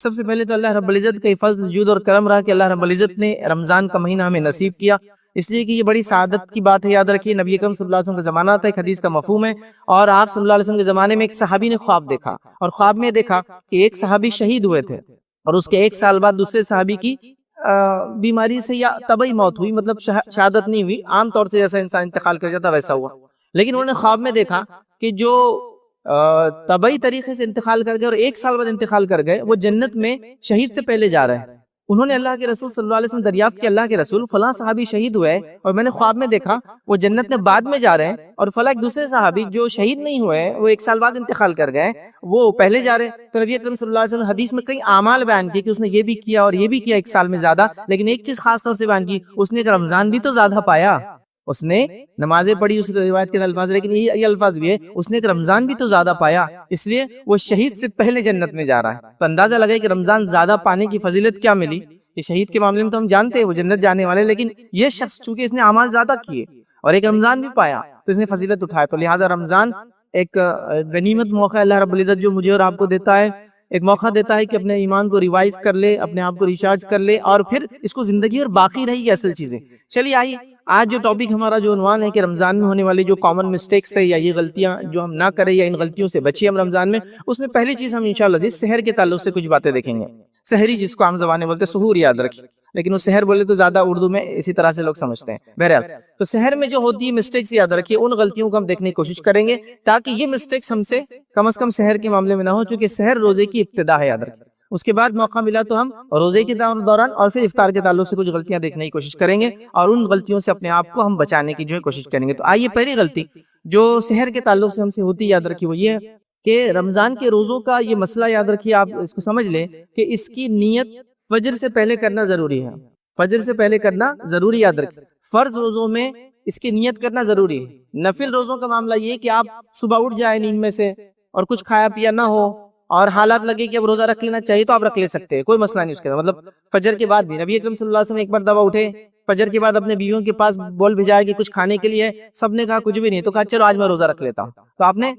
سب سے پہلے تو اللہ رب العزت کا فضل جود اور کرم رہا کہ اللہ رب العزت نے رمضان کا مہینہ ہمیں نصیب کیا، اس لیے کہ یہ بڑی سعادت کی بات ہے۔ یاد رکھیے نبی اکرم صلی اللہ علیہ وسلم کا زمانہ تھا، ایک حدیث کا مفہوم ہے، اور آپ صلی اللہ علیہ وسلم کے زمانے میں ایک صحابی نے خواب دیکھا، اور خواب میں دیکھا کہ ایک صحابی شہید ہوئے تھے، اور اس کے ایک سال بعد دوسرے صحابی کی بیماری سے یا طبعی موت ہوئی، مطلب شہادت نہیں ہوئی، عام طور سے جیسا انسان انتقال کر جاتا ویسا ہوا، لیکن انہوں نے خواب میں دیکھا کہ جو طبعی طریقے سے انتقال کر گئے اور ایک سال بعد انتقال کر گئے وہ جنت میں شہید سے پہلے جا رہے ہیں۔ انہوں نے اللہ کے رسول صلی اللہ علیہ وسلم دریافت کیا، اللہ کے رسول فلاں صحابی شہید ہوئے اور میں نے خواب میں دیکھا وہ جنت میں بعد میں جا رہے ہیں، اور فلاں ایک دوسرے صحابی جو شہید نہیں ہوئے وہ ایک سال بعد انتقال کر گئے وہ پہلے جا رہے ہیں۔ تو نبی اکرم صلی اللہ علیہ وسلم حدیث میں کئی اعمال بیان کیے کہ اس نے یہ بھی کیا اور یہ بھی کیا ایک سال میں زیادہ، لیکن ایک چیز خاص طور سے بیان کی، اس نے ایک رمضان بھی تو زیادہ پایا، اس نے نمازیں پڑھی اس روایت کے الفاظ، لیکن یہ الفاظ بھی ہے اس نے ایک رمضان بھی تو زیادہ پایا، اس لیے وہ شہید سے پہلے جنت میں جا رہا ہے۔ تو اندازہ لگے کہ رمضان زیادہ پانے کی فضیلت کیا ملی۔ یہ شہید کے معاملے میں تو ہم جانتے ہیں وہ جنت جانے والے، لیکن یہ شخص چونکہ اس نے اعمال زیادہ کیے اور ایک رمضان بھی پایا تو اس نے فضیلت اٹھایا، تو لہٰذا رمضان ایک غنیمت موقع اللہ رب العزت جو مجھے اور آپ کو دیتا ہے، ایک موقع دیتا ہے کہ اپنے ایمان کو ریوائیو کر لے، اپنے آپ کو ریچارج کر لے، اور پھر اس کو زندگی اور باقی رہی اصل چیزیں۔ چلیے آئیے آج جو ٹاپک ہمارا جو عنوان ہے کہ رمضان میں ہونے والی جو کامن مسٹیکس ہے یا یہ غلطیاں جو ہم نہ کریں یا ان غلطیوں سے بچیں ہم رمضان میں، اس میں پہلی چیز ہم انشاءاللہ سحر کے تعلق سے کچھ باتیں دیکھیں گے۔ سحری جس کو عام زبان میں بولتے ہیں، سحور یاد رکھیں، لیکن وہ سحر بولے تو زیادہ اردو میں اسی طرح سے لوگ سمجھتے ہیں۔ بہرحال تو سحر میں جو ہوتی ہے مسٹیکس یاد رکھیے، ان غلطیوں کو ہم دیکھنے کی کوشش کریں گے تاکہ یہ مسٹیکس ہم سے کم از کم سحر کے معاملے میں نہ ہو، چونکہ سحر روزے کی ابتدا ہے یاد رکھیں۔ اس کے بعد موقع ملا تو ہم روزے کے دوران اور پھر افطار کے تعلق سے کچھ غلطیاں دیکھنے کی کوشش کریں گے اور ان غلطیوں سے اپنے آپ کو ہم بچانے کی کوشش کریں گے۔ تو آئیے پہلی غلطی جو سحر کے تعلق سے ہم سے ہوتی یاد رکھیے وہ یہ ہے کہ رمضان کے روزوں کا یہ مسئلہ یاد رکھیے، آپ اس کو سمجھ لیں کہ اس کی نیت فجر سے پہلے کرنا ضروری ہے، فجر سے پہلے کرنا ضروری یاد رکھیں۔ فرض روزوں میں اس کی نیت کرنا ضروری ہے، نفل روزوں کا معاملہ یہ کہ آپ صبح اٹھ جائیں نیند میں سے اور کچھ کھایا پیا نہ ہو اور حالات لگے کہ اب روزہ رکھ لینا چاہیے تو آپ رکھ لے سکتے ہیں، کوئی مسئلہ نہیں اس کے مطلب فجر کے بعد بھی نبی اکرم صلی اللہ علیہ وسلم ایک مرتبہ اٹھے فجر کے بعد اپنے بیویوں کے پاس بول بھیجایا کہ کچھ کھانے کے لیے، سب نے کہا کچھ بھی نہیں، تو کہا چلو آج میں روزہ رکھ لیتا ہوں، تو آپ نے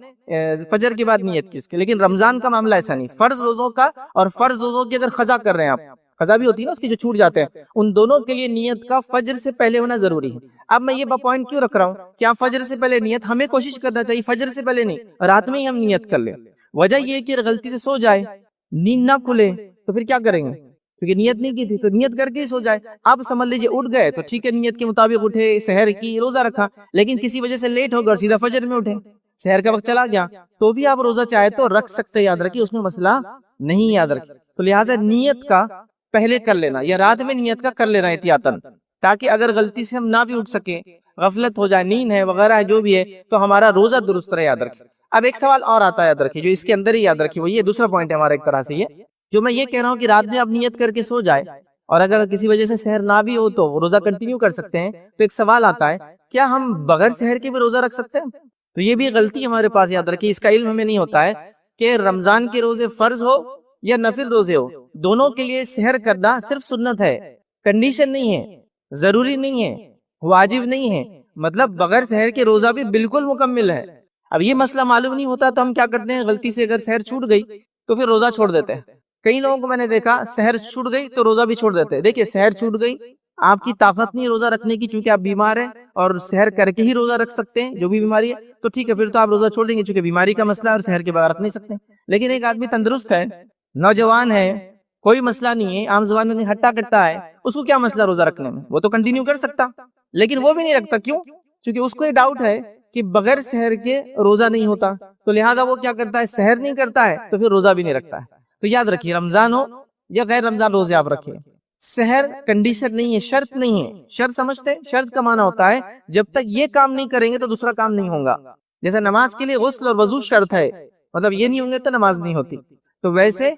فجر کے بعد نیت کی اس کے۔ لیکن رمضان کا معاملہ ایسا نہیں، فرض روزوں کا اور فرض روزوں کی اگر قضا کر رہے ہیں آپ، قضا بھی ہوتی ہے نا اس کی جو چھوٹ جاتے ہیں، ان دونوں کے لیے نیت کا فجر سے پہلے ہونا ضروری ہے۔ اب میں یہ پوائنٹ کیوں رکھ رہا ہوں کہ آپ فجر سے پہلے نیت، ہمیں کوشش کرنا چاہیے فجر سے پہلے نہیں، رات میں ہی ہم نیت کر لیں۔ وجہ یہ کہ غلطی سے سو جائے، نیند نہ کھلے تو پھر کیا کریں گے، کیونکہ نیت نہیں کی تھی تو نیت کر کے ہی سو جائے۔ آپ سمجھ لیجیے اٹھ گئے تو ٹھیک ہے، نیت کے مطابق اٹھے، سحر کی، روزہ رکھا، لیکن کسی وجہ سے لیٹ ہو گیا اور سیدھا فجر میں اٹھے، سحر کا وقت چلا گیا، تو بھی آپ روزہ چاہے تو رکھ سکتے، یاد رکھیے اس میں مسئلہ نہیں، یاد رکھیے۔ تو لہٰذا نیت کا پہلے کر لینا یا رات میں نیت کا کر لینا احتیاطاً، تاکہ اگر غلطی سے ہم نہ بھی اٹھ سکیں، غفلت ہو جائے، نیند ہے وغیرہ ہے جو بھی ہے، تو ہمارا روزہ درست رہے، یاد رکھیے۔ اب ایک سوال اور آتا ہے یاد رکھیے جو اس کے اندر ہی یاد رکھیے، وہ یہ دوسرا پوائنٹ ہے ہمارا ایک طرح سے، یہ جو میں یہ کہہ رہا ہوں کہ رات میں آپ نیت کر کے سو جائے اور اگر کسی وجہ سے سحر نہ بھی ہو تو روزہ کنٹینیو کر سکتے ہیں، تو ایک سوال آتا ہے کیا ہم بغیر سحر کے بھی روزہ رکھ سکتے ہیں؟ تو یہ بھی غلطی ہمارے پاس، یاد رکھیے اس کا علم ہمیں نہیں ہوتا ہے کہ رمضان کے روزے فرض ہو یا نفل روزے ہو، دونوں کے لیے سحر کرنا صرف سنت ہے، کنڈیشن نہیں ہے، ضروری نہیں ہے، واجب نہیں ہے، مطلب بغیر سحر کے روزہ بھی بالکل مکمل ہے۔ اب یہ مسئلہ معلوم نہیں ہوتا تو ہم کیا کرتے ہیں، غلطی سے اگر سحر چھوٹ گئی تو پھر روزہ چھوڑ دیتے ہیں۔ کئی لوگوں کو میں نے دیکھا سحر چھوٹ گئی تو روزہ بھی چھوڑ دیتے ہیں۔ دیکھیے سحر چھوٹ گئی، آپ کی طاقت نہیں روزہ رکھنے کی چونکہ آپ بیمار ہیں اور سحر کر کے ہی روزہ رکھ سکتے ہیں جو بھی بیماری ہے، تو ٹھیک ہے پھر تو آپ روزہ چھوڑ دیں گے چونکہ بیماری کا مسئلہ ہے اور سحر کے بغیر رکھ نہیں سکتے۔ لیکن ایک آدمی تندرست ہے، نوجوان ہے، کوئی مسئلہ نہیں ہے، عام زبان میں ہٹا کٹا ہے، اس کو کیا مسئلہ روزہ رکھنے میں، وہ تو کنٹینیو کر سکتا، لیکن وہ بھی نہیں رکھتا، کیوں؟ کیونکہ اس کو یہ ڈاؤٹ ہے کہ بغیر سحر کے روزہ نہیں ہوتا، تو لہٰذا وہ کیا کرتا ہے، سحر نہیں کرتا ہے تو پھر روزہ بھی نہیں رکھتا ہے۔ تو یاد رکھیے رمضان ہو یا غیر رمضان روزے آپ رکھیں، سحر کنڈیشن نہیں ہے، شرط نہیں ہے۔ شرط سمجھتے ہیں، شرط کا معنی ہوتا ہے جب تک یہ کام نہیں کریں گے تو دوسرا کام نہیں ہوگا۔ جیسے نماز کے لیے غسل اور وضو شرط ہے، مطلب یہ نہیں ہوں گے تو نماز نہیں ہوتی، تو ویسے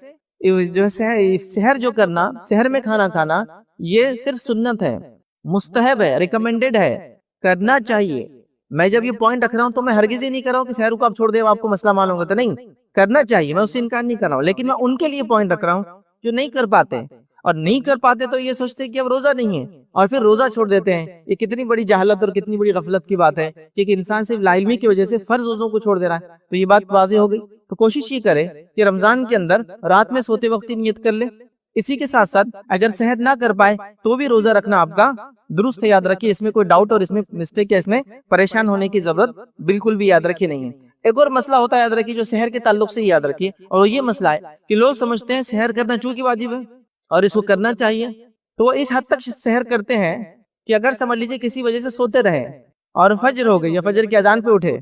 جو سحر جو کرنا، سحر میں کھانا کھانا، یہ صرف سنت ہے، مستحب ہے، ریکمینڈڈ ہے، کرنا چاہیے۔ میں جب یہ پوائنٹ رکھ رہا ہوں تو میں ہرگز ہی نہیں کر رہا ہوں کہ سحر کو آپ چھوڑ دیں آپ کو مسئلہ معلوم ہوگا، تو نہیں، کرنا چاہیے، میں اس سے انکار نہیں کر رہا ہوں، لیکن میں ان کے لیے پوائنٹ رکھ رہا ہوں جو نہیں کر پاتے، اور نہیں کر پاتے تو یہ سوچتے ہیں کہ اب روزہ نہیں ہے اور پھر روزہ چھوڑ دیتے ہیں. یہ کتنی بڑی جہالت اور کتنی بڑی غفلت کی بات ہے کہ ایک انسان صرف لا علمی کی وجہ سے فرض روزوں کو چھوڑ دے رہا ہے. تو یہ بات واضح ہو گئی. تو کوشش یہ کرے کہ رمضان کے اندر رات میں سوتے وقت ہی نیت کر لے. اسی کے ساتھ ساتھ اگر صحت نہ کر پائے تو بھی روزہ رکھنا آپ کا درست ہے. یاد رکھیے اس میں کوئی ڈاؤٹ اور اس میں مسٹیک ہے، اس میں پریشان ہونے کی ضرورت بالکل بھی یاد رکھیے نہیں ہے. ایک اور مسئلہ ہوتا ہے یاد رکھیے جو سحر کے تعلق سے یاد رکھیے، اور یہ مسئلہ ہے کہ لوگ سمجھتے ہیں سحر کرنا چونکہ واجب ہے اور اس کو کرنا چاہیے. تو وہ اس حد تک سحر کرتے ہیں کہ اگر سمجھ لیجیے کسی وجہ سے سوتے رہے اور فجر ہو گئی یا فجر کی اذان پہ اٹھے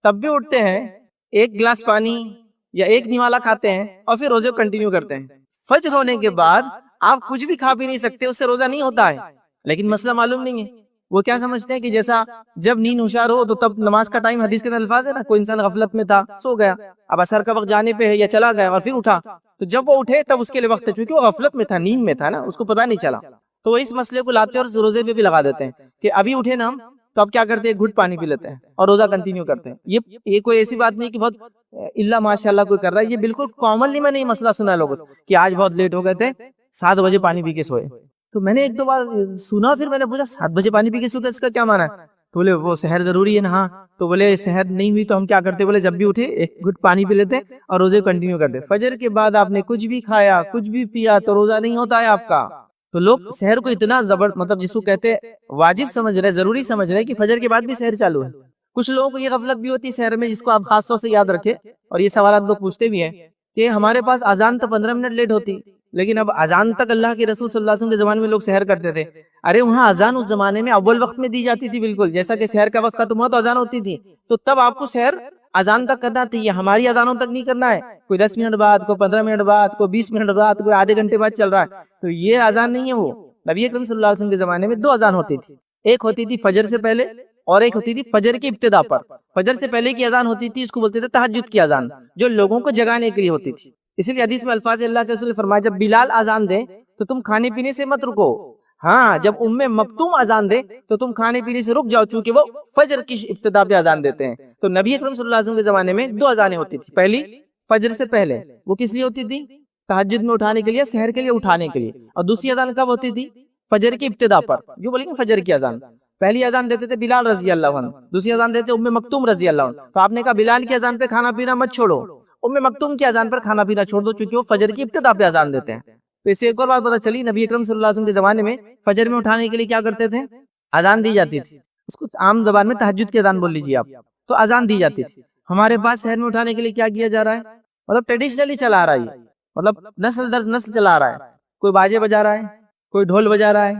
تب بھی اٹھتے ہیں، ایک گلاس پانی یا ایک نوالا کھاتے ہیں اور پھر روزے کنٹینیو کرتے ہیں. فجر ہونے کے بعد آپ کچھ بھی کھا بھی نہیں سکتے، اس سے روزہ نہیں ہوتا ہے. لیکن مسئلہ معلوم نہیں ہے، وہ کیا سمجھتے ہیں کہ جیسا جب نیند ہوشیار ہو تو تب نماز کا ٹائم، حدیث کے اندر الفاظ ہے نا، کوئی انسان غفلت میں تھا سو گیا، اب عصر کا وقت جانے پہ ہے یا چلا گیا اور پھر اٹھا، تو جب وہ اٹھے تب اس کے لیے وقت ہے، چونکہ وہ غفلت میں تھا، نیند میں تھا نا، اس کو پتہ نہیں چلا. تو وہ اس مسئلے کو لاتے اور روزے پہ بھی لگا دیتے ہیں کہ ابھی اٹھے نا ہم تو اب کیا کرتے ہیں، گھٹ پانی پی لیتے ہیں اور روزہ کنٹینیو کرتے ہیں. یہ کوئی ایسی بات نہیں کہ بہت اللہ ماشاء اللہ کوئی کر رہا ہے، یہ بالکل کامنلی میں نے یہ مسئلہ سنا ہے لوگوں سے کہ آج بہت لیٹ ہو گئے تھے 7 بجے پانی پی کے سوئے. تو میں نے ایک دو بار سنا، پھر میں نے پوچھا 7 بجے پانی پی کے سوئے اس کا کیا معنی ہے؟ تو بولے وہ سحر ضروری ہے نا. ہاں تو بولے سحر نہیں ہوئی تو ہم کیا کرتے، بولے جب بھی اٹھے ایک گھٹ پانی پی لیتے اور روزے کنٹینیو کرتے. فجر کے بعد آپ نے کچھ بھی کھایا کچھ بھی پیا تو روزہ نہیں ہوتا ہے آپ کا. تو لوگ سحر کو اتنا مطلب جس کو کہتے واجب سمجھ رہے، ضروری سمجھ رہے کہ فجر کے بعد بھی سحر چالو ہے. کچھ لوگوں کو یہ غفلت بھی ہوتی ہے سحر میں، جس کو آپ خاص طور سے یاد رکھے، اور یہ سوالات لوگ پوچھتے بھی ہیں کہ ہمارے پاس اذان تو 15 منٹ لیٹ ہوتی، لیکن اب اذان تک اللہ کے رسول صلی اللہ علیہ وسلم کے زمانے میں لوگ سحر کرتے تھے. ارے وہاں اذان اس زمانے میں اول وقت میں دی جاتی تھی، بالکل جیسا کہ سحر کا وقت ختم ہوا تو اذان ہوتی تھی، تو تب آپ کو سحر اذان تک کرنا تھی. ہماری اذانوں تک نہیں کرنا ہے، کوئی 10 منٹ بعد، کوئی 15 منٹ بعد، کوئی 20 منٹ بعد، کوئی آدھے گھنٹے بعد چل رہا ہے. تو یہ اذان نہیں ہے. وہ نبی اکرم صلی اللہ علیہ وسلم کے زمانے میں 2 اذان ہوتی تھی، ایک ہوتی تھی فجر سے پہلے اور ایک ہوتی تھی فجر کی ابتدا پر. فجر سے پہلے کی اذان ہوتی تھی، اس کو بولتے تھے تہجد کی اذان، جو لوگوں کو جگانے کے لیے ہوتی تھی. اسی لیے حدیث میں الفاظ اللہ کے رسول نے فرمایا جب بلال اذان دے تو تم کھانے پینے سے مت رکو، ہاں جب مکتوم اذان دے تو تم کھانے پینے سے رک جاؤ، چونکہ وہ فجر کی ابتدا پہ اذان دیتے ہیں. تو نبی اکرم صلی اللہ علیہ وسلم کے زمانے میں 2 اذانیں ہوتی تھی. پہلی فجر سے پہلے، وہ کس لیے ہوتی تھی؟ تہجد میں اٹھانے کے لیے، سحر کے لیے اٹھانے کے لیے. اور دوسری اذان کب ہوتی تھی؟ فجر کی ابتدا پر، جو بولیں گے فجر کی اذان. پہلی اذان دیتے تھے بلال رضی اللہ عنہ، دوسری اذان دیتے ام مکتوم رضی اللہ عنہ. تو آپ نے کہا بلال کی اذان پہ کھانا پینا مت چھوڑو، ام مکتوم کی اذان پر کھانا پینا چھوڑ دو، چونکہ وہ فجر کی ابتدا پہ اذان دیتے ہیں. تو اس سے ایک اور بات پتہ چلی، نبی اکرم صلی اللہ علیہ وسلم کے زمانے میں فجر میں اٹھانے کے لیے کیا کرتے تھے؟ اذان دی جاتی تھی. اس کو عام زبان میں تہجد کی اذان بول لیجیے آپ. تو اذان دی جاتی تھی. ہمارے پاس شہر میں اٹھانے کے لیے کیا کیا جا رہا ہے؟ مطلب ٹریڈیشنلی چلا آ رہا ہے، مطلب نسل در نسل چلا آ رہا ہے. کوئی باجے بجا رہا ہے، کوئی ڈھول بجا رہا ہے،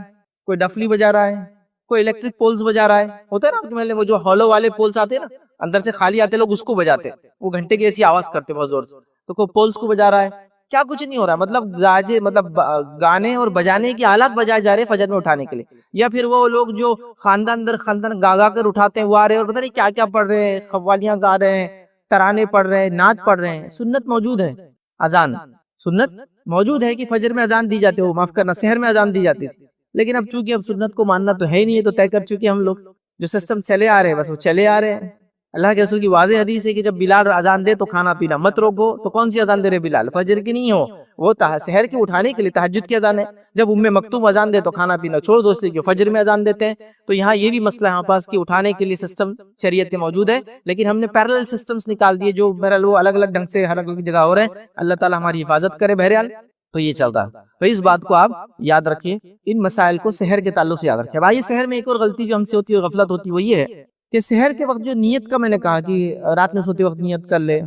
کوئی ڈفلی بجا رہا ہے، کوئی الیکٹرک پولز بجا رہا ہے. ہوتا ہے نا آپ کے محلے میں وہ جو ہالو والے پولز آتے ہیں نا، اندر سے خالی آتے لوگ اس کو بجاتے، وہ گھنٹے کی ایسی آواز کرتے بہت زور سے. تو کوئی پولز کو بجا رہا ہے. کیا کچھ نہیں ہو رہا، مطلب گانے اور بجانے کی آلات بجائے جا رہے فجر میں اٹھانے کے لیے. یا پھر وہ لوگ جو خاندان در خاندان گا کر اٹھاتے ہیں وہ آ رہے ہیں اور پتہ نہیں کیا کیا پڑھ رہے ہیں، قوالیاں گا رہے ہیں، ترانے پڑھ رہے ہیں، نعت پڑھ رہے ہیں. سنت موجود ہے، اذان سنت موجود ہے کہ فجر میں اذان دی جاتی ہے، معاف کرنا سحر میں اذان دی جاتی ہے. لیکن اب چونکہ اب سنت کو ماننا تو ہے ہی نہیں ہے، تو طے کر چکے ہم لوگ جو سسٹم چلے آ رہے ہیں بس وہ چلے آ رہے ہیں. اللہ کے رسول کی واضح حدیث ہے کہ جب بلال اذان دے تو کھانا پینا مت روکو. تو کون سی اذان دے رہے بلال؟ فجر کی نہیں ہو، وہ سحر کی اٹھانے کے لیے تہجد کی اذان ہے. جب ام مکتوم اذان دے تو کھانا پینا چھوڑ دو، اس لیے کہ فجر میں اذان دیتے ہیں. تو یہاں یہ بھی مسئلہ ہمارے پاس کہ اٹھانے کے لیے سسٹم شریعت کے موجود ہے، لیکن ہم نے پیرلل سسٹمز نکال دیے جو بہرحال وہ الگ الگ ڈھنگ سے ہر الگ جگہ ہو رہے ہیں. اللہ تعالی ہماری حفاظت کرے. بہرحال تو یہ چلتا ہے. تو اس بات کو آپ یاد رکھیے، ان مسائل کو سحر کے تعلق سے یاد رکھیے. بھائی سحر میں ایک اور غلطی جو ہم سے ہوتی ہے، غفلت ہوتی ہے، وہ یہ ہے کہ سحر کے وقت جو نیت کا میں نے کہا کہ رات میں سوتے وقت نیت کر لے،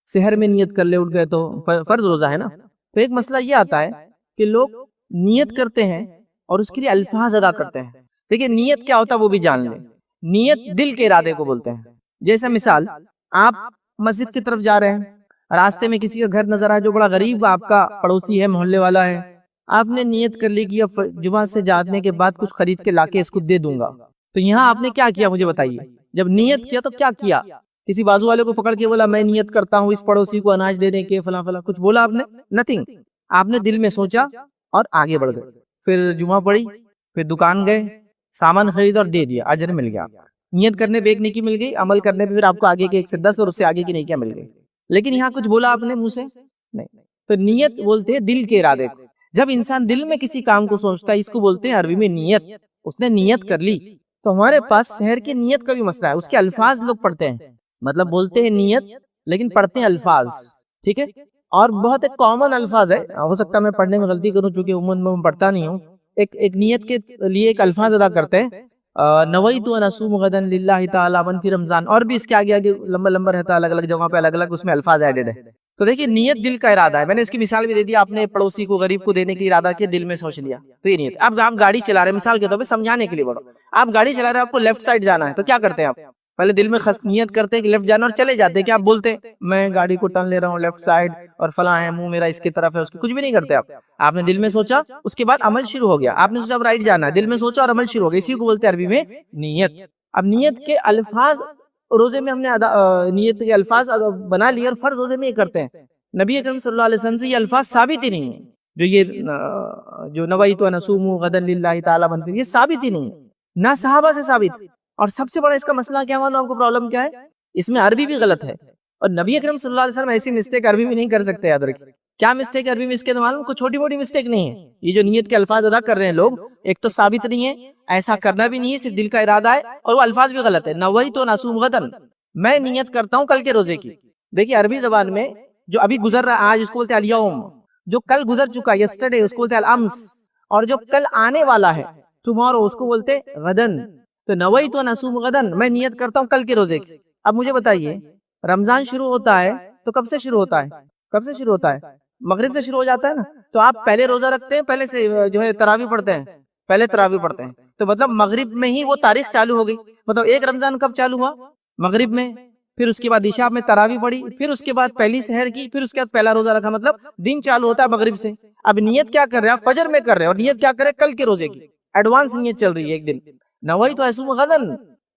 سحر میں نیت کر لے، اٹھ گئے تو فرض روزہ ہے نا. تو ایک مسئلہ یہ آتا ہے کہ لوگ نیت کرتے ہیں اور اس کے لیے الفاظ ادا کرتے ہیں. دیکھیں نیت کیا ہوتا ہے وہ بھی جان لیں. نیت دل کے ارادے کو بولتے ہیں. جیسا مثال آپ مسجد کی طرف جا رہے ہیں، راستے میں کسی کا گھر نظر آئے جو بڑا غریب آپ کا پڑوسی ہے، محلے والا ہے، آپ نے نیت کر لی کہ جمعہ سے جانے کے بعد کچھ خرید کے لا کے اس کو دے دوں گا. تو یہاں آپ نے کیا کیا مجھے بتائیے؟ جب نیت کیا تو کیا کیا؟ کسی بازو والے کو پکڑ کے بولا میں نیت کرتا ہوں اس پڑوسی کو اناج دینے کے فلاں فلاں، کچھ بولا آپ نے؟ نتھنگ. آپ نے دل میں سوچا اور آگے بڑھ گئے. پھر جمعہ پڑھی، پھر دکان گئے، سامان خرید اور دے دیا، اجر مل گیا. نیت کرنے پہ ایک نیکی مل گئی، عمل کرنے پہ پھر آپ کو آگے کے 1 سے 10 اور اس سے آگے کی نیکیاں مل گئی. لیکن یہاں کچھ بولا آپ نے منہ سے نہیں. تو نیت بولتے ہیں دل کے ارادے کو. جب انسان دل میں کسی کام کو سوچتا ہے، اس کو بولتے ہیں عربی میں نیت. اس نے نیت کر لی. تو ہمارے پاس سحر کی نیت کا بھی مسئلہ ہے. اس کے الفاظ لوگ پڑھتے ہیں، مطلب بولتے ہیں نیت لیکن پڑھتے ہیں الفاظ. ٹھیک ہے، اور بہت ایک کامن الفاظ ہے، ہو سکتا ہے میں پڑھنے میں غلطی کروں چونکہ عموماً میں پڑھتا نہیں ہوں. ایک نیت کے لیے ایک الفاظ ادا کرتے ہیں، نویت ان اصوم غدا للہ تعالی من فی رمضان، اور بھی اس کے آگے آگے لمبا لمبا رہتا ہے، الگ الگ جگہ پہ الگ الگ اس میں الفاظ ایڈڈ ہے. تو دیکھیے نیت دل کا ارادہ ہے. میں نے اس کی مثال بھی دے دی، آپ نے پڑوسی کو غریب کو دینے کی ارادہ کیا، دل میں سوچ لیا، تو یہ نیت. اب آپ گاڑی چلا رہے ہیں، مثال کے طور پہ سمجھانے کے لیے بڑھو، آپ گاڑی چلا رہے ہیں، آپ کو لیفٹ سائڈ جانا ہے، تو کیا کرتے ہیں آپ؟ پہلے دل میں نیت کرتے ہیں کہ لیفٹ جانا اور چلے جاتے ہیں. کیا آپ بولتے ہیں میں گاڑی کو ٹرن لے رہا ہوں لیفٹ سائڈ اور فلاں ہے، منہ میرا اس کی طرف ہے، اس کی کچھ بھی نہیں کرتے آپ. آپ نے دل میں سوچا، اس کے بعد عمل شروع ہو گیا. آپ نے سوچا اب رائٹ جانا ہے، دل میں سوچا اور عمل شروع ہو گیا. اسی کو بولتے ہیں عربی میں نیت. اب نیت کے الفاظ روزے میں ہم نے نیت کے الفاظ بنا لیے اور فرض روزے میں یہ کرتے ہیں. نبی اکرم صلی اللہ علیہ وسلم سے یہ الفاظ ثابت ہی نہیں ہیں، جو یہ جو نویت ان اصوم غدا للہ تعالی من فی، یہ ثابت ہی نہیں ہے، نہ صحابہ سے ثابت. اور سب سے بڑا اس کا مسئلہ کیا معلوم آپ کو؟ پرابلم کیا ہے؟ اس میں عربی بھی غلط ہے. اور نبی اکرم صلی اللہ علیہ وسلم ایسی مسٹیک عربی میں نہیں کر سکتے. یاد رکھیں کیا مسٹیک عربی میں اس کے معلوم کوئی چھوٹی موٹی مسٹیک نہیں ہے. یہ جو نیت کے الفاظ ادا کر رہے ہیں لوگ، ایک تو ثابت نہیں ہے، ایسا کرنا بھی نہیں ہے، صرف دل کا ارادہ ہے، اور وہ الفاظ بھی غلط ہے. نویت ان اصوم غدا، میں نیت کرتا ہوں کل کے روزے کی. دیکھیے عربی زبان میں جو ابھی گزر رہا ہے آج، اس کو بولتے ہیں الیوم. جو کل گزر چکا یسٹرڈے، اس کو بولتے ہیں الامس. اور جو کل آنے والا ہے ٹمارو، اس کو بولتے ہیں غدن. تو نویت ان اصوم غدا، میں نیت کرتا ہوں کل کے روزے کی. اب مجھے بتائیے رمضان شروع ہوتا ہے تو کب سے شروع ہوتا ہے؟ کب سے شروع ہوتا ہے؟ مغرب سے شروع ہو جاتا ہے نا. تو آپ پہلے روزہ رکھتے ہیں، پہلے سے جو ہے تراویح پڑھتے ہیں، پہلے تراویح پڑھتے ہیں. تو مطلب مغرب میں ہی وہ تاریخ چالو ہو گئی. مطلب ایک رمضان کب چالو ہوا؟ مغرب میں. پھر اس کے بعد عشاء میں تراویح پڑھی، پھر اس کے بعد پہلی سحر کی، پھر اس کے بعد پہلا روزہ رکھا. مطلب دن چالو ہوتا ہے مغرب سے. اب نیت کیا کر رہے ہیں آپ؟ فجر میں کر رہے ہیں، اور نیت کیا کرے؟ کل کے روزے کی. ایڈوانس نیت چل رہی ہے ایک دن. نویت اصوم غدا،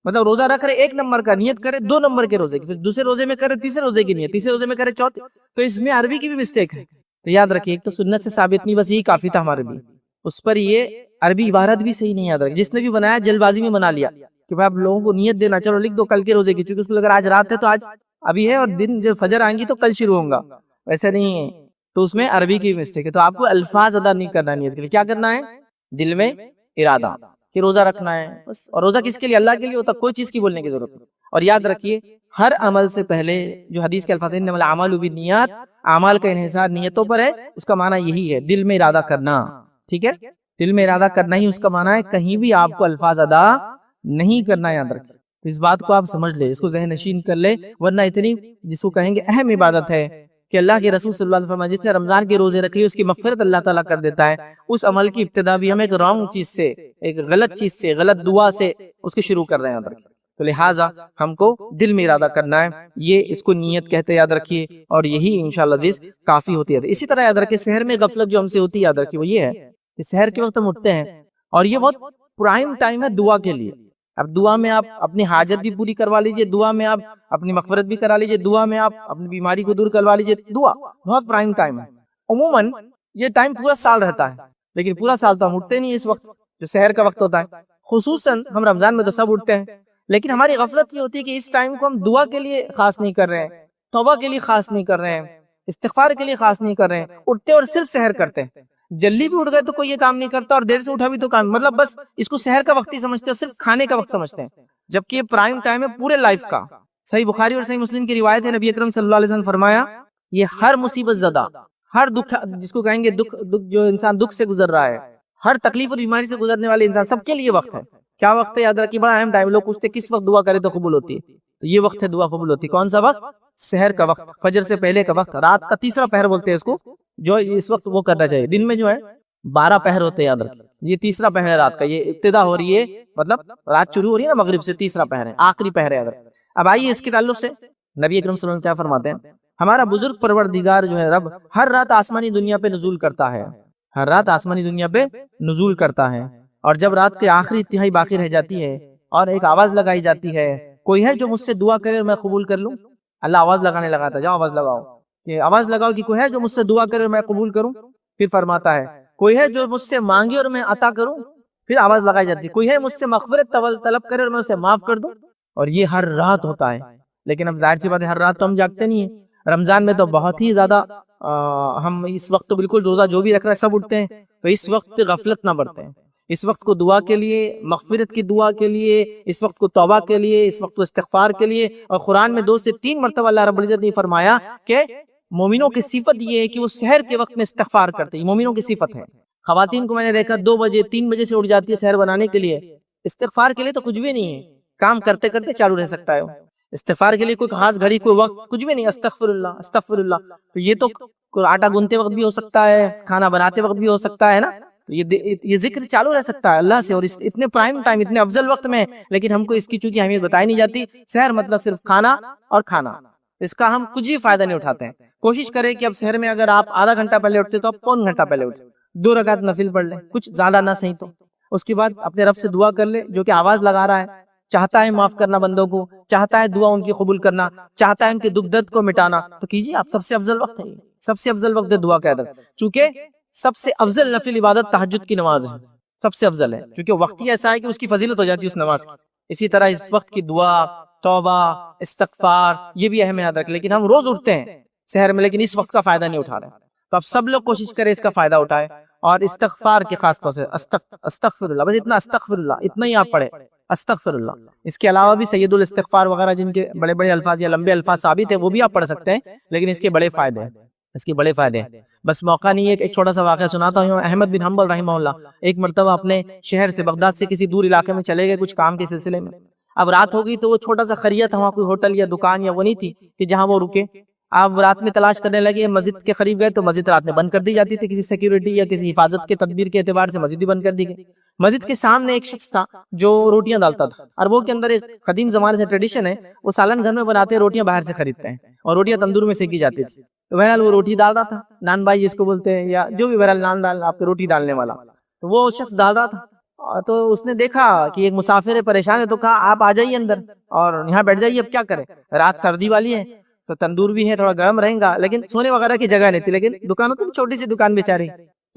مطلب روزہ رکھ رہے ایک نمبر کا، نیت کرے 2 نمبر کے روزے کی، پھر دوسرے روزے میں کرے تیسرے روزے کی نیت، تیسرے روزے میں کرے چوتھے. تو اس میں عربی کی بھی مسٹیک ہے. تو یاد رکھیے ایک تو سنت سے ثابت نہیں، بس یہی کافی تھا ہمارے لیے. اس پر یہ عربی عبارت بھی صحیح نہیں. یاد رکھیے جس نے بھی بنایا جلد بازی میں بنا لیا کہ بھائی آپ لوگوں کو نیت دینا، چلو لکھ دو کل کے روزے کی، چونکہ اس کو اگر آج رات ہے تو آج ابھی ہے، اور دن جب فجر آئیں گی تو کل شروع ہوں گا. ویسے نہیں ہے. تو اس میں عربی کی مسٹیک ہے. تو آپ کو الفاظ ادا نہیں کرنا نیت کے لیے. کیا کرنا ہے؟ دل میں ارادہ کہ روزہ رکھنا ہے بس. اور روزہ کس کے لیے؟ اللہ کے لیے ہوتا، کوئی چیز کی بولنے کی ضرورت نہیں. اور یاد رکھیے ہر عمل سے پہلے جو حدیث کے الفاظ ہیں، انما الاعمال بالنیات، اعمال کا انحصار نیتوں پر ہے، اس کا معنی یہی ہے دل میں ارادہ کرنا. ٹھیک ہے، دل میں ارادہ کرنا ہی اس کا معنی ہے، کہیں بھی آپ کو الفاظ ادا نہیں کرنا. یاد رکھیں اس بات کو آپ سمجھ لیں، اس کو ذہن نشین کر لیں، ورنہ اتنی جس کو کہیں گے اہم عبادت ہے کہ اللہ کے رسول صلی اللہ علیہ وسلم جس نے رمضان کے روزے رکھ لیے اس کی مغفرت اللہ تعالیٰ کر دیتا ہے. اس عمل کی ابتدا بھی ہم ایک رانگ چیز سے، ایک غلط چیز سے، غلط دعا سے اس کی شروع کر رہے ہیں. یاد رکھیں تو لہٰذا ہم کو دل میں ارادہ کرنا ہے، یہ اس کو نیت کہتے ہیں. یاد رکھیے اور یہی انشاءاللہ عزیز کافی ہوتی ہے. اسی طرح یاد رکھیے سحر میں غفلت جو ہم سے ہوتی ہے، یاد رکھیے وہ یہ ہے کہ سحر کے وقت ہم اٹھتے ہیں اور یہ بہت پرائم ٹائم ہے دعا کے لیے. اب دعا میں آپ اپنی حاجت بھی پوری کروا لیجئے، دعا میں آپ اپنی مغفرت بھی کرا لیجئے، دعا میں آپ اپنی بیماری کو دور کروا لیجئے. دعا بہت پرائم ٹائم ہے. عموماً یہ ٹائم پورا سال رہتا ہے، لیکن پورا سال تو ہم اٹھتے نہیں اس وقت جو سحر کا وقت ہوتا ہے. خصوصاً ہم رمضان میں تو سب اٹھتے ہیں، لیکن ہماری غفلت یہ ہوتی ہے کہ اس ٹائم کو ہم دعا کے لیے خاص نہیں کر رہے ہیں، توبہ کے لیے خاص نہیں کر رہے ہیں، استغفار کے لیے خاص نہیں کر رہے ہیں. اٹھتے اور صرف سحر کرتے ہیں. جلدی بھی اٹھ گئے تو کوئی یہ کام نہیں کرتا، اور دیر سے اٹھا بھی تو کام، مطلب بس اس کو سحر کا وقت ہی سمجھتے ہیں، صرف کھانے کا وقت سمجھتے ہیں، جبکہ یہ پرائم ٹائم ہے پورے لائف کا. صحیح بخاری اور صحیح مسلم کی روایت ہے، نبی اکرم صلی اللہ علیہ وسلم فرمایا یہ ہر مصیبت زدہ، ہر دکھ جس کو کہیں گے دکھ جو انسان دکھ سے گزر رہا ہے، ہر تکلیف اور بیماری سے گزرنے والے انسان، سب کے لیے وقت ہے. کیا وقت ہے؟ یاد رکھیے بڑا اہم ٹائم. لوگ پوچھتے کس وقت دعا کرے تو قبول ہوتی ہے، تو یہ وقت ہے دعا قبول ہوتی ہے. کون سا وقت؟ سحر کا وقت، فجر سے پہلے کا وقت، رات کا تیسرا پہر بولتے ہیں اس کو، جو اس وقت وہ کرنا چاہیے. دن میں جو ہے 12 پہر ہوتے ہیں، یاد رکھیں یہ تیسرا پہر ہے رات کا. یہ ابتدا ہو رہی ہے، مطلب رات شروع ہو رہی ہے نا مغرب سے، تیسرا پہر ہے، آخری پہر ہے. یاد رکھیں. اب آئیے اس کے تعلق سے نبی اکرم صلی اللہ علیہ وسلم کیا فرماتے ہیں. ہمارا بزرگ پروردگار جو ہے رب ہر رات آسمانی دنیا پہ نزول کرتا ہے، ہر رات آسمانی دنیا پہ نزول کرتا ہے. اور جب رات کے آخری تہائی باقی رہ جاتی ہے اور ایک آواز لگائی جاتی ہے، کوئی ہے جو مجھ سے دعا کرے اور میں قبول کر لوں. اللہ آواز لگانے لگاتا ہے، جاؤ آواز لگاؤ، کہ آواز لگاؤ کہ کوئی ہے جو مجھ سے دعا کرے اور میں قبول کروں. پھر فرماتا ہے کوئی ہے جو مجھ سے مانگے اور میں عطا کروں. پھر آواز لگائی جاتی ہے کوئی ہے مجھ سے مغفرت طلب کرے اور میں اسے معاف کر دوں. اور یہ ہر رات ہوتا ہے. لیکن اب ظاہر سی بات ہے ہر رات تو ہم جاگتے نہیں ہیں. رمضان میں تو بہت ہی زیادہ ہم اس وقت تو بالکل روزہ جو بھی رکھ رہا ہے سب اٹھتے ہیں، تو اس وقت غفلت نہ برتے ہیں، اس وقت کو دعا کے لیے، مغفرت کی دعا کے لیے، اس وقت کو توبہ کے لیے، اس وقت کو استغفار کے لیے. اور قرآن میں 2 سے 3 مرتبہ اللہ رب العزت نے فرمایا کہ مومنوں کی صفت یہ ہے کہ وہ سحر کے وقت میں استغفار کرتے ہیں. مومنوں کی صفت ہے. خواتین کو میں نے دیکھا 2 بجے 3 بجے سے اٹھ جاتی ہے سحر بنانے کے لیے. استغفار کے لیے تو کچھ بھی نہیں ہے، کام کرتے کرتے چالو رہ سکتا ہے. استغفار کے لیے کوئی خاص گھڑی، کوئی وقت، کچھ بھی نہیں. استغفر اللہ استغفر اللہ. تو یہ تو آٹا گونتے وقت بھی ہو سکتا ہے، کھانا بناتے وقت بھی ہو سکتا ہے نا. یہ ذکر چالو رہ سکتا ہے اللہ سے، اور اتنے پرائم ٹائم، اتنے افضل وقت میں. لیکن ہم کو اس کی چونکہ اہمیت بتائی نہیں جاتی. سحر مطلب صرف کھانا اور کھانا، اس کا ہم کچھ بھی فائدہ نہیں اٹھاتے ہیں. کوشش کریں کہ اب سحر میں اگر آپ آدھا گھنٹہ پہلے اٹھتے تو آپ پون گھنٹہ پہلے اٹھیں، 2 رکعت نفل پڑھ لیں، کچھ زیادہ نہ صحیح تو. اس کے بعد اپنے رب سے دعا کر لیں، جو کہ آواز لگا رہا ہے، چاہتا ہے معاف کرنا بندوں کو، چاہتا ہے دعا ان کی قبول کرنا، چاہتا ہے ان کے دکھ درد کو مٹانا، تو کیجیے آپ. سب سے افضل وقت ہے، سب سے افضل وقت ہے دعا کا ادب. چونکہ سب سے افضل نفل عبادت تہجد کی نماز ہے، سب سے افضل ہے، کیونکہ وقت ہی ایسا ہے کہ اس کی فضیلت ہو جاتی ہے اس نماز کی. اسی طرح اس وقت کی دعا، توبہ، استغفار، یہ بھی اہم یاد رکھ. لیکن ہم روز اٹھتے ہیں سحر میں، لیکن اس وقت کا فائدہ نہیں اٹھا رہے. تو اب سب لوگ کوشش کریں اس کا فائدہ اٹھائے. اور استغفار کے خاص طور سے استغفر اللہ، بس اتنا استغفر اللہ اتنا ہی آپ پڑھیں، استغفر اللہ. اس کے علاوہ بھی سید الاستغفار وغیرہ جن کے بڑے بڑے الفاظ یا لمبے الفاظ ثابت ہیں وہ بھی آپ پڑھ سکتے ہیں، لیکن اس کے بڑے فائدے ہیں، اس کے بڑے فائدے ہیں. بس موقع نہیں ہے. ایک چھوٹا سا واقعہ سناتا ہوں. احمد بن حنبل رحمہ اللہ ایک مرتبہ اپنے شہر سے، بغداد سے کسی دور علاقے میں چلے گئے کچھ کام کے سلسلے میں. اب رات ہو گئی تو وہ چھوٹا سا خریہ تھا، وہاں کوئی ہوٹل یا دکان یا وہ نہیں تھی کہ جہاں وہ رکے. آپ رات میں تلاش کرنے لگے، مسجد کے قریب گئے تو مسجد رات میں بند کر دی جاتی تھی، کسی سیکیورٹی یا کسی حفاظت کے تدبیر کے اعتبار سے مسجد ہی بند کر دی گئی. مسجد کے سامنے ایک شخص تھا جو روٹیاں ڈالتا تھا، اور وہ کے اندر ایک قدیم زمانے سے ٹریڈیشن ہے، وہ سالن گھر میں بناتے ہیں، روٹیاں باہر سے خریدتے ہیں، اور روٹیاں تندور میں سیکی جاتی تھی. تو بہرحال وہ روٹی ڈال رہا تھا، نان بھائی جس کو بولتے ہیں، یا جو بھی بہرحال نان ڈال آپ کے روٹی ڈالنے والا، تو وہ شخص ڈال رہا تھا. تو اس نے دیکھا کہ ایک مسافر ہے، پریشان ہے، تو کہا آپ آ جائیے اندر اور یہاں بیٹھ جائیے. اب کیا کرے، رات سردی والی ہے تو تندور بھی ہے، تھوڑا گرم رہیں گا، لیکن سونے وغیرہ کی جگہ نہیں تھی. لیکن دکانوں تو چھوٹی سی دکان بیچاری.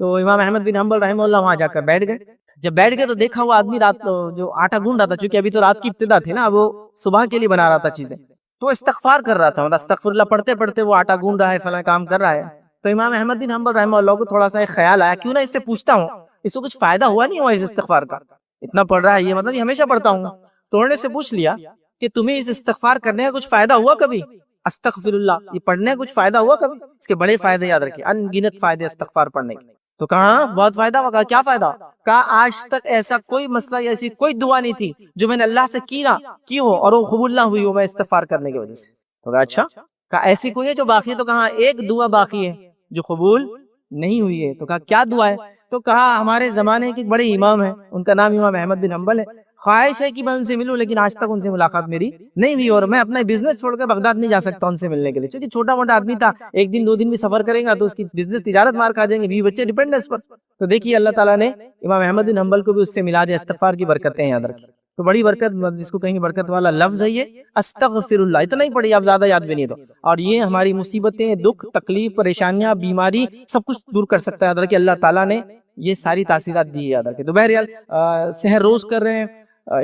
تو امام احمد بن حنبل رحمہ اللہ وہاں جا کر بیٹھ گئے. جب بیٹھ گئے تو دیکھا وہ آدمی رات جو آٹا گوند رہا تھا، چونکہ ابھی تو رات کی ابتدا تھی نا، وہ صبح کے لیے بنا رہا تھا چیزیں، تو استغفار کر رہا تھا. مطلب استغفر اللہ پڑھتے پڑھتے وہ آٹا گوند رہا ہے، فلاں کام کر رہا ہے. تو امام احمد بن حنبل رحمہ اللہ کو تھوڑا سا ایک خیال آیا، کیوں نہ اس سے پوچھتا ہوں، اس کو کچھ فائدہ ہوا نہیں ہوا اس استغفار کا، اتنا پڑھ رہا ہے یہ، مطلب یہ ہمیشہ پڑھتا ہوں. تو انہوں نے سے پوچھ لیا کہ تمہیں اس استغفار کرنے کا کچھ فائدہ ہوا کبھی؟ استغفر اللہ یہ پڑھنے کا کچھ فائدہ ہوا کبھی؟ اس کے بڑے فائدے یاد رکھیے، ان گنت فائدے استغفار پڑھنے کے. تو کہا بہت فائدہ ہوگا. کیا فائدہ؟ کہا آج تک ایسا کوئی مسئلہ یا ایسی کوئی دعا نہیں تھی جو میں نے اللہ سے کی ہو اور وہ قبول نہ ہوئی ہو میں استغفار کرنے کی وجہ سے. تو کہا اچھا. کہا ایسی کوئی ہے جو باقی ہے؟ تو کہا ایک دعا باقی ہے جو قبول نہیں ہوئی ہے. تو کہا کیا دعا ہے؟ تو کہا ہمارے زمانے کے بڑے امام ہیں، ان کا نام امام احمد بن حنبل ہے، خواہش ہے کہ میں ان سے ملوں، لیکن آج تک ان سے ملاقات میری نہیں ہوئی، اور میں اپنا بزنس چھوڑ کر بغداد نہیں جا سکتا ان سے ملنے کے لیے، کیونکہ چھوٹا موٹا آدمی تھا، 1 دن 2 دن بھی سفر کرے گا تو اس کی بزنس تجارت مار کھا جائیں گے، بیوی بچے ڈیپینڈ ہے اس پر. تو دیکھیے اللہ تعالیٰ نے امام احمد بن حنبل کو بھی اس سے ملا دیا. استغفار کی برکتیں یاد رکھیں. تو بڑی برکت، جس کو کہیں گے برکت والا لفظ ہے یہ استغفر اللہ. اتنا ہی پڑھیے آپ، زیادہ یاد بھی نہیں تو. اور یہ ہماری مصیبتیں، دکھ، تکلیف، پریشانیاں، بیماری سب کچھ دور کر سکتا ہے. یاد رکھیے اللہ تعالیٰ نے یہ ساری تاثیرات دی ہے، یاد رکھیں. تو بہرحال سحر روز کر رہے ہیں،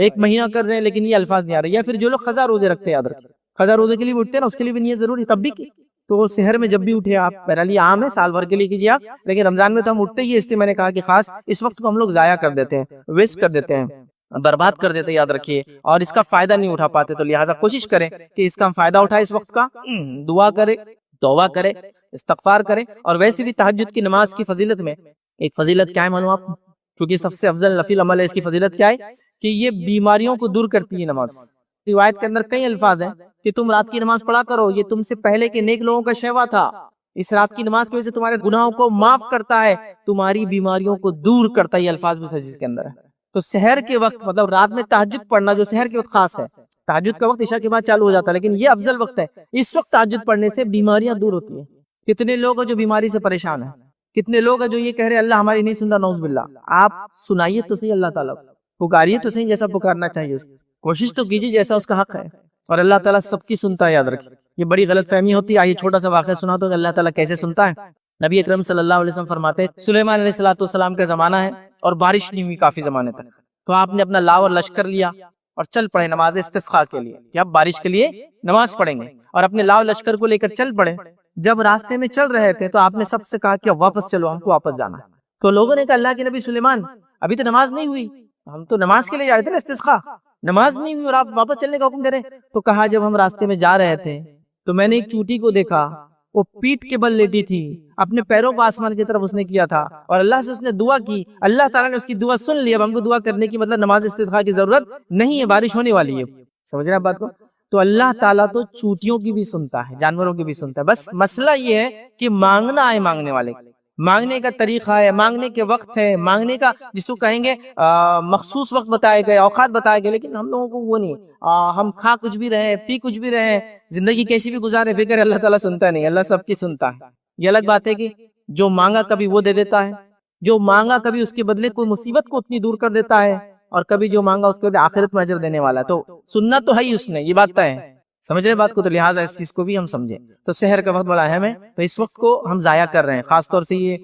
1 مہینہ کر رہے ہیں، لیکن یہ الفاظ نہیں آ رہے. یا پھر جو لوگ قضا روزے رکھتے ہیں، یاد رکھیں قضا روزے کے لیے بھی اٹھتے ہیں نا، اس کے لیے بھی نیت ضروری تب بھی کی. تو سحر میں جب بھی اٹھے آپ، بہرحال یہ عام ہے، سال بھر کے لیے کیجیے آپ، لیکن رمضان میں تو ہم اٹھتے ہی، اس لیے میں نے کہا کہ خاص اس وقت کو ہم لوگ ضائع کر دیتے ہیں، ویسٹ کر دیتے ہیں، برباد کر دیتے ہیں، یاد رکھیے، اور اس کا فائدہ نہیں اٹھا پاتے. تو لہٰذا کوشش کریں کہ اس کا ہم فائدہ اٹھائے، اس وقت کا دعا کرے، توبہ کرے، استغفار کرے. اور ویسے بھی تہجد کی نماز کی فضیلت میں ایک فضیلت کیا ہے معلوم آپ کو؟ کیونکہ سب سے افضل نفل عمل ہے، اس کی فضیلت کیا ہے کہ یہ بیماریوں کو دور کرتی ہے نماز. روایت کے اندر کئی الفاظ ہیں کہ تم رات کی نماز پڑھا کرو، یہ تم سے پہلے کے نیک لوگوں کا شیوا تھا، اس رات کی نماز کی وجہ سے تمہارے گناہوں کو معاف کرتا ہے، تمہاری بیماریوں کو دور کرتا ہے. یہ الفاظ بھی حدیث کے اندر ہے. تو سحر کے وقت، مطلب رات میں تہجد پڑھنا، جو سحر کے وقت خاص ہے، تہجد کا وقت عشاء کے بعد چالو ہو جاتا ہے، لیکن یہ افضل وقت ہے. اس وقت تہجد پڑھنے سے بیماریاں دور ہوتی ہیں. کتنے لوگ ہیں جو بیماری سے پریشان ہیں، کتنے لوگ ہیں جو یہ کہہ رہے اللہ ہماری نہیں سن رہا، نعوذ باللہ. آپ سنائیے تو صحیح اللہ تعالیٰ، پکاریے تو صحیح جیسا پکارنا چاہیے، کوشش تو کیجیے جیسا اس کا حق ہے، اور اللہ تعالیٰ سب کی سنتا ہے. یاد رکھیں یہ بڑی غلط فہمی ہوتی ہے. آئیے چھوٹا سا واقعہ سنا تو کہ اللہ تعالیٰ کیسے سنتا ہے. نبی اکرم صلی اللہ علیہ وسلم فرماتے ہیں سلیمان علیہ السلام کا زمانہ ہے اور بارش نہیں ہوئی کافی زمانے تک، تو آپ نے اپنا لاؤ اور لشکر لیا اور چل پڑے نماز استسقاء کے لیے، کہ اب بارش کے لیے نماز پڑھیں گے. اور اپنے لاؤ لشکر کو لے کر چل پڑے. جب راستے میں چل رہے تھے تو آپ نے سب سے کہا کہ واپس چلو, ہم کو واپس جانا ہے. تو لوگوں نے کہا اللہ کے نبی سلیمان ابھی تو نماز نہیں ہوئی, ہم تو نماز کے لیے جا رہے تھے نا, استسقا, نماز نہیں ہوئی اور آپ واپس چلنے کا حکم دے رہے. تو کہا جب ہم راستے میں جا رہے تھے تو میں نے ایک چوٹی کو دیکھا, وہ پیٹ کے بل لیٹی تھی, اپنے پیروں کو آسمان کی طرف اس نے کیا تھا اور اللہ سے اس نے دعا کی, اللہ تعالیٰ نے اس کی دعا سن لی. اب ہم کو دعا کرنے کی مطلب نماز استسقا کی ضرورت نہیں ہے, بارش ہونے والی ہے. سمجھ رہے ہیں بات کو؟ تو اللہ تعالیٰ تو چوٹیوں کی بھی سنتا ہے, جانوروں کی بھی سنتا ہے. بس مسئلہ یہ ہے کہ مانگنا ہے مانگنے والے, مانگنے کا طریقہ ہے, مانگنے کے وقت ہے, مانگنے کا جس کو کہیں گے مخصوص وقت بتائے گئے, اوقات بتائے گئے. لیکن ہم لوگوں کو وہ نہیں, ہم کھا کچھ بھی رہے, پی کچھ بھی رہے, زندگی کیسی بھی گزارے, فکر اللہ تعالیٰ سنتا نہیں. اللہ سب کی سنتا ہے. یہ الگ بات ہے کہ جو مانگا کبھی وہ دے دیتا ہے, جو مانگا کبھی اس کے بدلے کوئی مصیبت کو اتنی دور کر دیتا ہے, اور کبھی جو مانگا اس کے بدلے آخرت میں اجر دینے والا ہے. تو سننا تو ہے ہی اس نے, یہ بات طے ہے. سمجھ رہے بات کو؟ تو لہٰذا اس چیز کو بھی ہم سمجھیں. تو سحر کا وقت بڑا اہم ہے, تو اس وقت کو ہم ضائع کر رہے ہیں. خاص طور سے یہ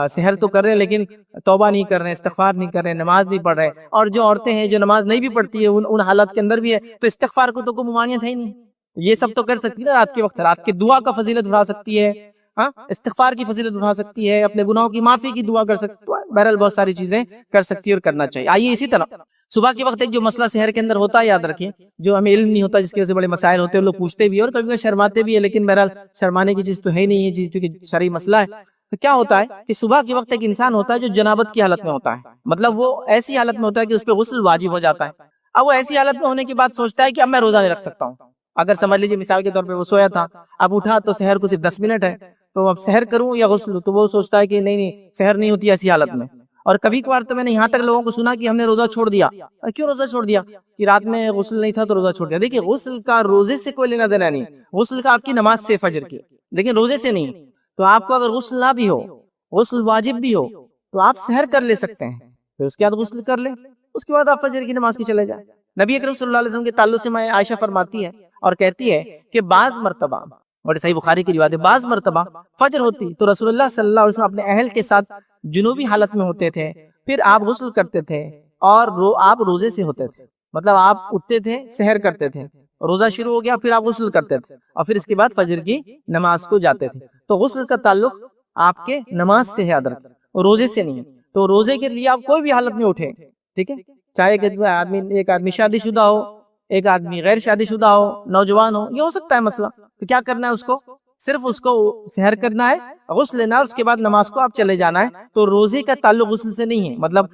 سحر تو کر رہے ہیں لیکن توبہ نہیں کر رہے, استغفار نہیں کر رہے, نماز نہیں پڑھ رہے. اور جو عورتیں ہیں جو نماز نہیں بھی پڑھتی ہے ان حالات کے اندر بھی ہے, تو استغفار کو تو کوئی ممانعت ہے ہی نہیں. یہ سب تو کر سکتی ہے نا رات کے وقت, رات کے دعا کا فضیلت اٹھا سکتی ہے, ہاں استغفار کی فضیلت اٹھا سکتی ہے, اپنے گناہوں کی معافی کی دعا کر سکتی ہے. بہرحال بہت ساری چیزیں کر سکتی ہے اور کرنا چاہیے. آئیے اسی طرح صبح کے وقت ایک جو مسئلہ سحر کے اندر ہوتا ہے, یاد رکھیے, جو ہمیں علم نہیں ہوتا, جس کی وجہ سے بڑے مسائل ہوتے ہیں, لوگ پوچھتے بھی اور کبھی کبھی شرماتے بھی ہیں, لیکن بہرحال شرمانے کی چیز تو ہے ہی نہیں, یہ چیز کیونکہ شرعی مسئلہ ہے. تو کیا ہوتا ہے کہ صبح کے وقت ایک انسان ہوتا ہے جو جنابت کی حالت میں ہوتا ہے, مطلب وہ ایسی حالت میں ہوتا ہے کہ اس پہ غسل واجب ہو جاتا ہے. اب وہ ایسی حالت میں ہونے کے بعد سوچتا ہے کہ اب میں روزہ نہیں رکھ سکتا ہوں. اگر سمجھ لیجیے مثال کے طور پہ وہ سویا تھا, اب اٹھا تو سحر کو صرف 10 منٹ ہے, تو اب سحر کروں یا غسل, تو وہ سوچتا ہے کہ نہیں سحر نہیں ہوتی ایسی حالت میں. اور کبھی کبھار تو میں نے یہاں تک لوگوں کو سنا کہ ہم نے روزہ چھوڑ دیا. کیوں روزہ چھوڑ دیا؟ کہ رات میں غسل نہیں تھا تو روزہ چھوڑ دیا. دیکھیے غسل کا روزے سے کوئی لینا دینا نہیں, غسل کا آپ کی نماز سے فجر کی, لیکن روزے سے نہیں. تو آپ کو اگر غسل نہ بھی ہو, غسل واجب بھی ہو, تو آپ سحر کر لے سکتے ہیں, پھر اس کے بعد غسل کر لیں, اس کے بعد آپ فجر کی نماز کی چلے جائیں. نبی اکرم صلی اللہ علیہ وسلم کے تعلق سے میں عائشہ فرماتی ہے اور کہتی ہے کہ بعض مرتبہ, اور صحیح بخاری کی روایت ہے, بعض مرتبہ فجر ہوتی تو رسول اللہ صلی اللہ علیہ وسلم اپنے اہل کے ساتھ جنوبی حالت میں ہوتے تھے, پھر آپ غسل کرتے تھے اور آپ روزے سے ہوتے تھے. مطلب آپ اٹھتے تھے, سحر کرتے تھے, روزہ شروع ہو گیا, پھر آپ غسل کرتے تھے, اور پھر اس کے بعد فجر کی نماز کو جاتے تھے. تو غسل کا تعلق آپ کے نماز سے ہے, یاد رکھیں, روزے سے نہیں. تو روزے کے لیے آپ کوئی بھی حالت میں اٹھے, ٹھیک ہے, چاہے کہ ایک آدمی شادی شدہ ہو, ایک آدمی غیر شادی شدہ ہو, نوجوان ہو, یہ ہو سکتا ہے مسئلہ. تو کیا کرنا ہے, اس کو صرف اس کو سحر کرنا ہے, غسل لینا ہے, اس کے بعد نماز کو آپ چلے جانا ہے. تو روزے کا تعلق غسل سے نہیں ہے. مطلب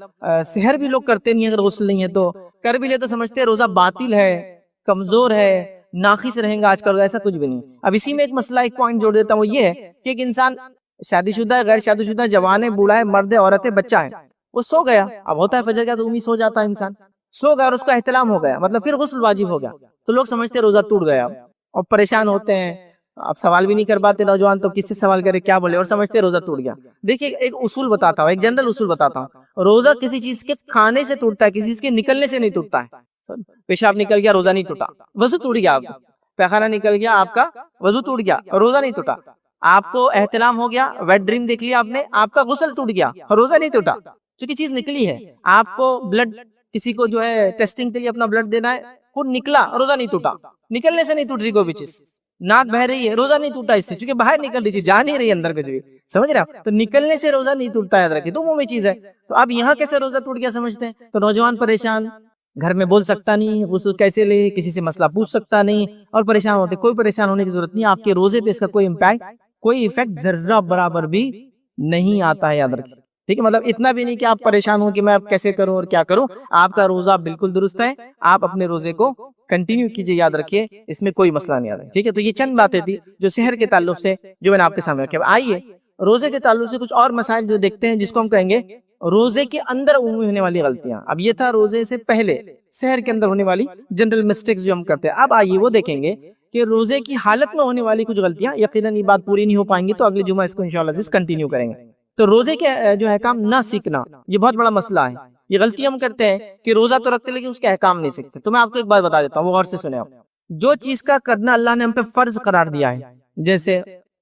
سحر بھی لوگ کرتے نہیں, اگر غسل نہیں ہے تو کر بھی لے تو سمجھتے ہیں روزہ باطل ہے, کمزور ہے, ناقص رہیں گا آج کل, ایسا کچھ بھی نہیں. اب اسی میں ایک مسئلہ, ایک پوائنٹ جوڑ دیتا ہوں, وہ یہ ہے کہ ایک انسان شادی شدہ ہے, غیر شادی شدہ, جوان ہے, بوڑھا ہے, مرد ہے, عورت ہے, بچہ ہے, وہ سو گیا. اب ہوتا ہے فجر کا تو سو جاتا ہے انسان, سو گیا اور اس کا احتلام ہو گیا, مطلب پھر غسل واجب ہو گیا, تو لوگ سمجھتے ہیں روزہ ٹوٹ گیا اور پریشان ہوتے ہیں. اب سوال بھی نہیں کر پاتے نوجوان, تو کس سے سوال کرے, کیا بولے, اور سمجھتے ہیں روزہ ٹوٹ گیا. دیکھیے ایک اصول بتاتا ہوں, ایک جنرل اصول بتاتا ہوں, روزہ کسی چیز کے کھانے سے ٹوٹتا ہے, کسی چیز کے نکلنے سے نہیں ٹوٹتا ہے. پیشاب نکل گیا, روزہ نہیں ٹوٹا, وضو ٹوٹ گیا, آپ کا پیخانہ نکل گیا, آپ کا وضو ٹوٹ گیا, روزہ نہیں ٹوٹا. آپ کو احتلام ہو گیا, ویٹ ڈریم دیکھ لیا آپ نے, آپ کا غسل ٹوٹ گیا, روزہ نہیں ٹوٹا, کیونکہ چیز نکلی ہے. آپ کو بلڈ, کسی کو جو ہے ٹیسٹنگ کے لیے اپنا بلڈ دینا ہے, وہ نکلا, روزہ نہیں ٹوٹا, نکلنے سے نہیں ٹوٹ رہی کوئی بھی چیز. ناک بہ رہی ہے, روزہ نہیں ٹوٹا اس سے, کیونکہ باہر نکل رہی چیز, جا نہیں رہی اندر کچھ بھی, سمجھ رہے ہیں. تو نکلنے سے روزہ نہیں ٹوٹتا, یاد رکھیے, تو وہ چیز ہے. تو اب یہاں کیسے روزہ ٹوٹ گیا سمجھتے ہیں, تو نوجوان پریشان, گھر میں بول سکتا نہیں, غسل کیسے لے, کسی سے مسئلہ پوچھ سکتا نہیں, اور پریشان ہوتے. کوئی پریشان ہونے کی ضرورت نہیں, آپ کے روزے پہ اس کا کوئی امپیکٹ, کوئی ایفیکٹ ذرہ برابر بھی نہیں آتا ہے, یاد رکھیے, ٹھیک ہے. مطلب اتنا بھی نہیں کہ آپ پریشان ہوں کہ میں اب کیسے کروں اور کیا کروں, آپ کا روزہ بالکل درست ہے, آپ اپنے روزے کو کنٹینیو کیجئے, یاد رکھیے, اس میں کوئی مسئلہ نہیں آتا, ٹھیک ہے. تو یہ چند باتیں تھی جو سحر کے تعلق سے جو میں نے آپ کے سامنے رکھی. آئیے روزے کے تعلق سے کچھ اور مسائل جو دیکھتے ہیں, جس کو ہم کہیں گے روزے کے اندر عمومی ہونے والی غلطیاں. اب یہ تھا روزے سے پہلے سحر کے اندر ہونے والی جنرل مسٹیکس جو ہم کرتے ہیں. اب آئیے وہ دیکھیں گے کہ روزے کی حالت میں ہونے والی کچھ غلطیاں. یقیناً یہ بات پوری نہیں ہو پائیں گی, تو اگلے جمعہ اس کو انشاءاللہ کنٹینیو کریں گے. تو روزے کے جو احکام نہ سیکھنا, یہ بہت بڑا مسئلہ ہے. یہ غلطی ہم کرتے ہیں کہ روزہ تو رکھتے لیکن اس کے احکام نہیں سیکھتے. تو میں آپ کو ایک بات بتا دیتا ہوں, وہ غور سے سنیں. آپ جو چیز کا کرنا اللہ نے ہم پہ فرض قرار دیا ہے, جیسے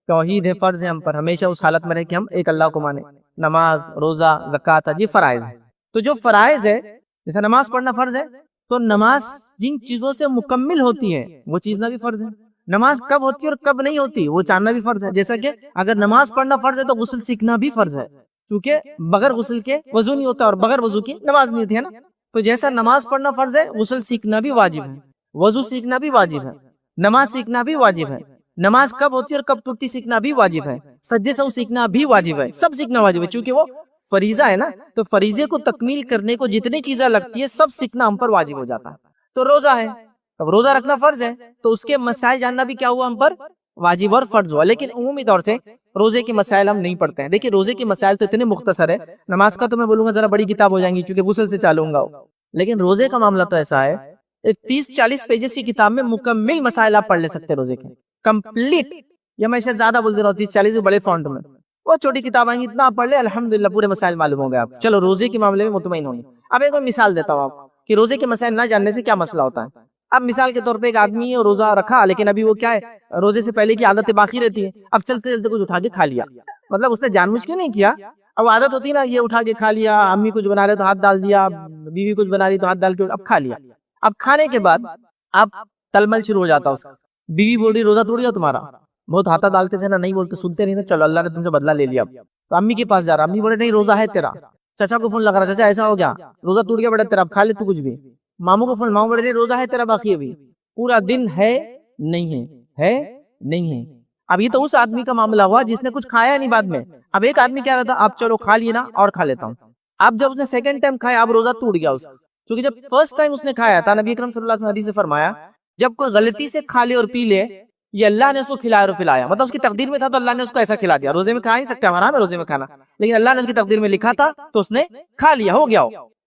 توحید ہے, فرض ہے ہم پر, ہمیشہ اس حالت میں رہے کہ ہم ایک اللہ کو مانیں, نماز, روزہ, زکوٰۃ, یہ فرائض ہے. تو جو فرائض ہے, جیسے نماز پڑھنا فرض ہے, تو نماز جن چیزوں سے مکمل ہوتی ہے وہ چیز نہ بھی فرض ہے. نماز کب ہوتی ہے اور کب نہیں ہوتی وہ جاننا بھی فرض ہے. جیسا کہ اگر نماز پڑھنا فرض ہے تو غسل سیکھنا بھی فرض ہے، کیونکہ بغیر غسل کے وضو نہیں ہوتا اور بغیر وضو کی نماز نہیں ہوتی ہے نا. تو جیسا نماز پڑھنا فرض ہے غسل سیکھنا بھی واجب ہے، وضو سیکھنا بھی واجب ہے، نماز سیکھنا بھی واجب ہے. نماز کب ہوتی ہے اور کب ٹوٹتی سیکھنا بھی واجب ہے، سجدے سہو سیکھنا بھی واجب ہے، سب سیکھنا واجب ہے چونکہ وہ فریضہ ہے نا. تو فریضے کو تکمیل کرنے کو جتنی چیزیں لگتی ہے سب سیکھنا ہم پر واجب ہو جاتا ہے. تو روزہ ہے، اب روزہ رکھنا فرض ہے تو اس کے مسائل جاننا بھی کیا ہوا ہم پر واجب اور فرض ہوا. لیکن عمومی طور سے روزے کے مسائل ہم نہیں پڑھتے ہیں. دیکھیں روزے کے مسائل تو اتنے مختصر ہے، نماز کا تو میں بولوں گا ذرا بڑی کتاب ہو جائیں گی چونکہ غسل سے چالوں گا. لیکن روزے کا معاملہ تو ایسا ہے ایک 30-40 پیجز کی کتاب میں مکمل مسائل آپ پڑھ لے سکتے ہیں روزے کے کمپلیٹ. یا میں شاید زیادہ بول دے رہا ہوں 30-40 بڑے فونٹ میں، وہ چھوٹی کتاب آئیں گی اتنا آپ پڑھ لے الحمدللہ پورے مسائل معلوم ہو گئے آپ. چلو روزے کے معاملے میں مطمئن ہوں. اب ایک مثال دیتا ہوں آپ کو کہ روزے کے مسائل نہ جاننے سے کیا مسئلہ ہوتا ہے. اب مثال کے طور پہ ایک آدمی ہے روزہ رکھا لیکن ابھی وہ کیا ہے روزے سے پہلے کی عادتیں باقی رہتی ہے. اب چلتے چلتے کچھ اٹھا کے کھا لیا، مطلب اس نے جان بوجھ کے نہیں کیا، اب عادت ہوتی ہے نا یہ اٹھا کے کھا لیا، امی کچھ بنا رہے تو ہاتھ ڈال دیا، بیوی کچھ بنا رہی تو ہاتھ ڈال کے اب کھا لیا. اب کھانے کے بعد اب تلمل شروع ہو جاتا اس کا. بیوی بول رہی روزہ ٹوٹ گیا تمہارا، بہت ہاتھا ڈالتے تھے نا، نہیں بولتے سنتے نہیں نا، چلو اللہ نے تم سے بدلہ لے لیا. تو امی کے پاس جا رہا، امی بولے نہیں روزہ ہے تیرا. چچا کو فون لگا رہا، چچا ایسا ہو گیا روزہ ٹوٹ گیا بیٹا تیرا، اب کھا لے تو کچھ بھی. ماموں کو فون، ماموں بولے نہیں روزہ ہے تیرا باقی ابھی، پورا دن ہے نہیں ہے نہیں ہے. اب یہ تو اس آدمی کا معاملہ ہوا جس نے کچھ کھایا نہیں بعد میں. اب ایک آدمی کیا رہتا اب چلو کھا لیے نا اور کھا لیتا ہوں. اب جب اس نے سیکنڈ ٹائم کھایا اب روزہ ٹوٹ گیا اس کا، کیونکہ جب فرسٹ ٹائم اس نے کھایا تھا نبی اکرم صلی اللہ علیہ وسلم نے حدیث سے فرمایا جب کوئی غلطی سے کھا لے اور پی لے یہ اللہ نے اس کو کھلایا اور پلایا، مطلب اس کی تقدیر میں تھا تو اللہ نے اس کو ایسا کھلا دیا. روزے میں کھا نہیں سکتے، حرام ہے روزے میں کھانا، لیکن اللہ نے اس کی تقدیر میں لکھا تھا تو اس نے کھا لیا، ہو گیا.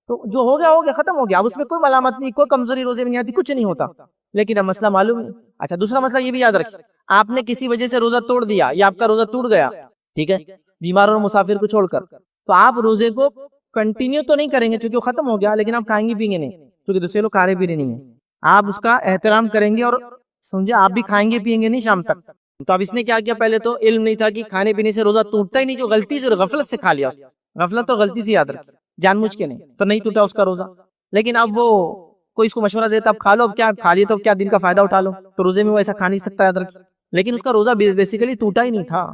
تو جو ہو گیا ختم ہو گیا. اب اس میں کوئی ملامت نہیں، کوئی کمزوری روزے میں نہیں آتی، کچھ نہیں ہوتا. لیکن اب مسئلہ معلوم ہے. اچھا دوسرا مسئلہ یہ بھی یاد رکھیں، آپ نے کسی وجہ سے روزہ توڑ دیا یا آپ کا روزہ ٹوٹ گیا، ٹھیک ہے، بیمار اور مسافر کو چھوڑ کر، تو آپ روزے کو کنٹینیو تو نہیں کریں گے چونکہ وہ ختم ہو گیا، لیکن آپ کھائیں گے پیئیں گے نہیں چونکہ دوسرے لوگ کھا رہے پی رہے نہیں ہیں. آپ اس کا احترام کریں گے اور سمجھے آپ بھی کھائیں گے پیئیں گے نہیں شام تک. تو اب اس نے کیا کیا، پہلے تو علم نہیں تھا کہ کھانے پینے سے روزہ ٹوٹتا ہی نہیں، جو غلطی سے غفلت سے کھا لیا، غفلت اور غلطی سے یاد رکھ، جان بوجھ کے نہیں، تو نہیں ٹوٹا اس کا روزہ. لیکن اب وہ کوئی اس کو مشورہ دیتا اب کھا لو، اب کیا کھا لیے تو کیا دن کا فائدہ اٹھا لو، تو روزے میں وہ ایسا کھا نہیں سکتا یاد رکھ. لیکن اس کا روزہ بیسیکلی ٹوٹا ہی نہیں تھا،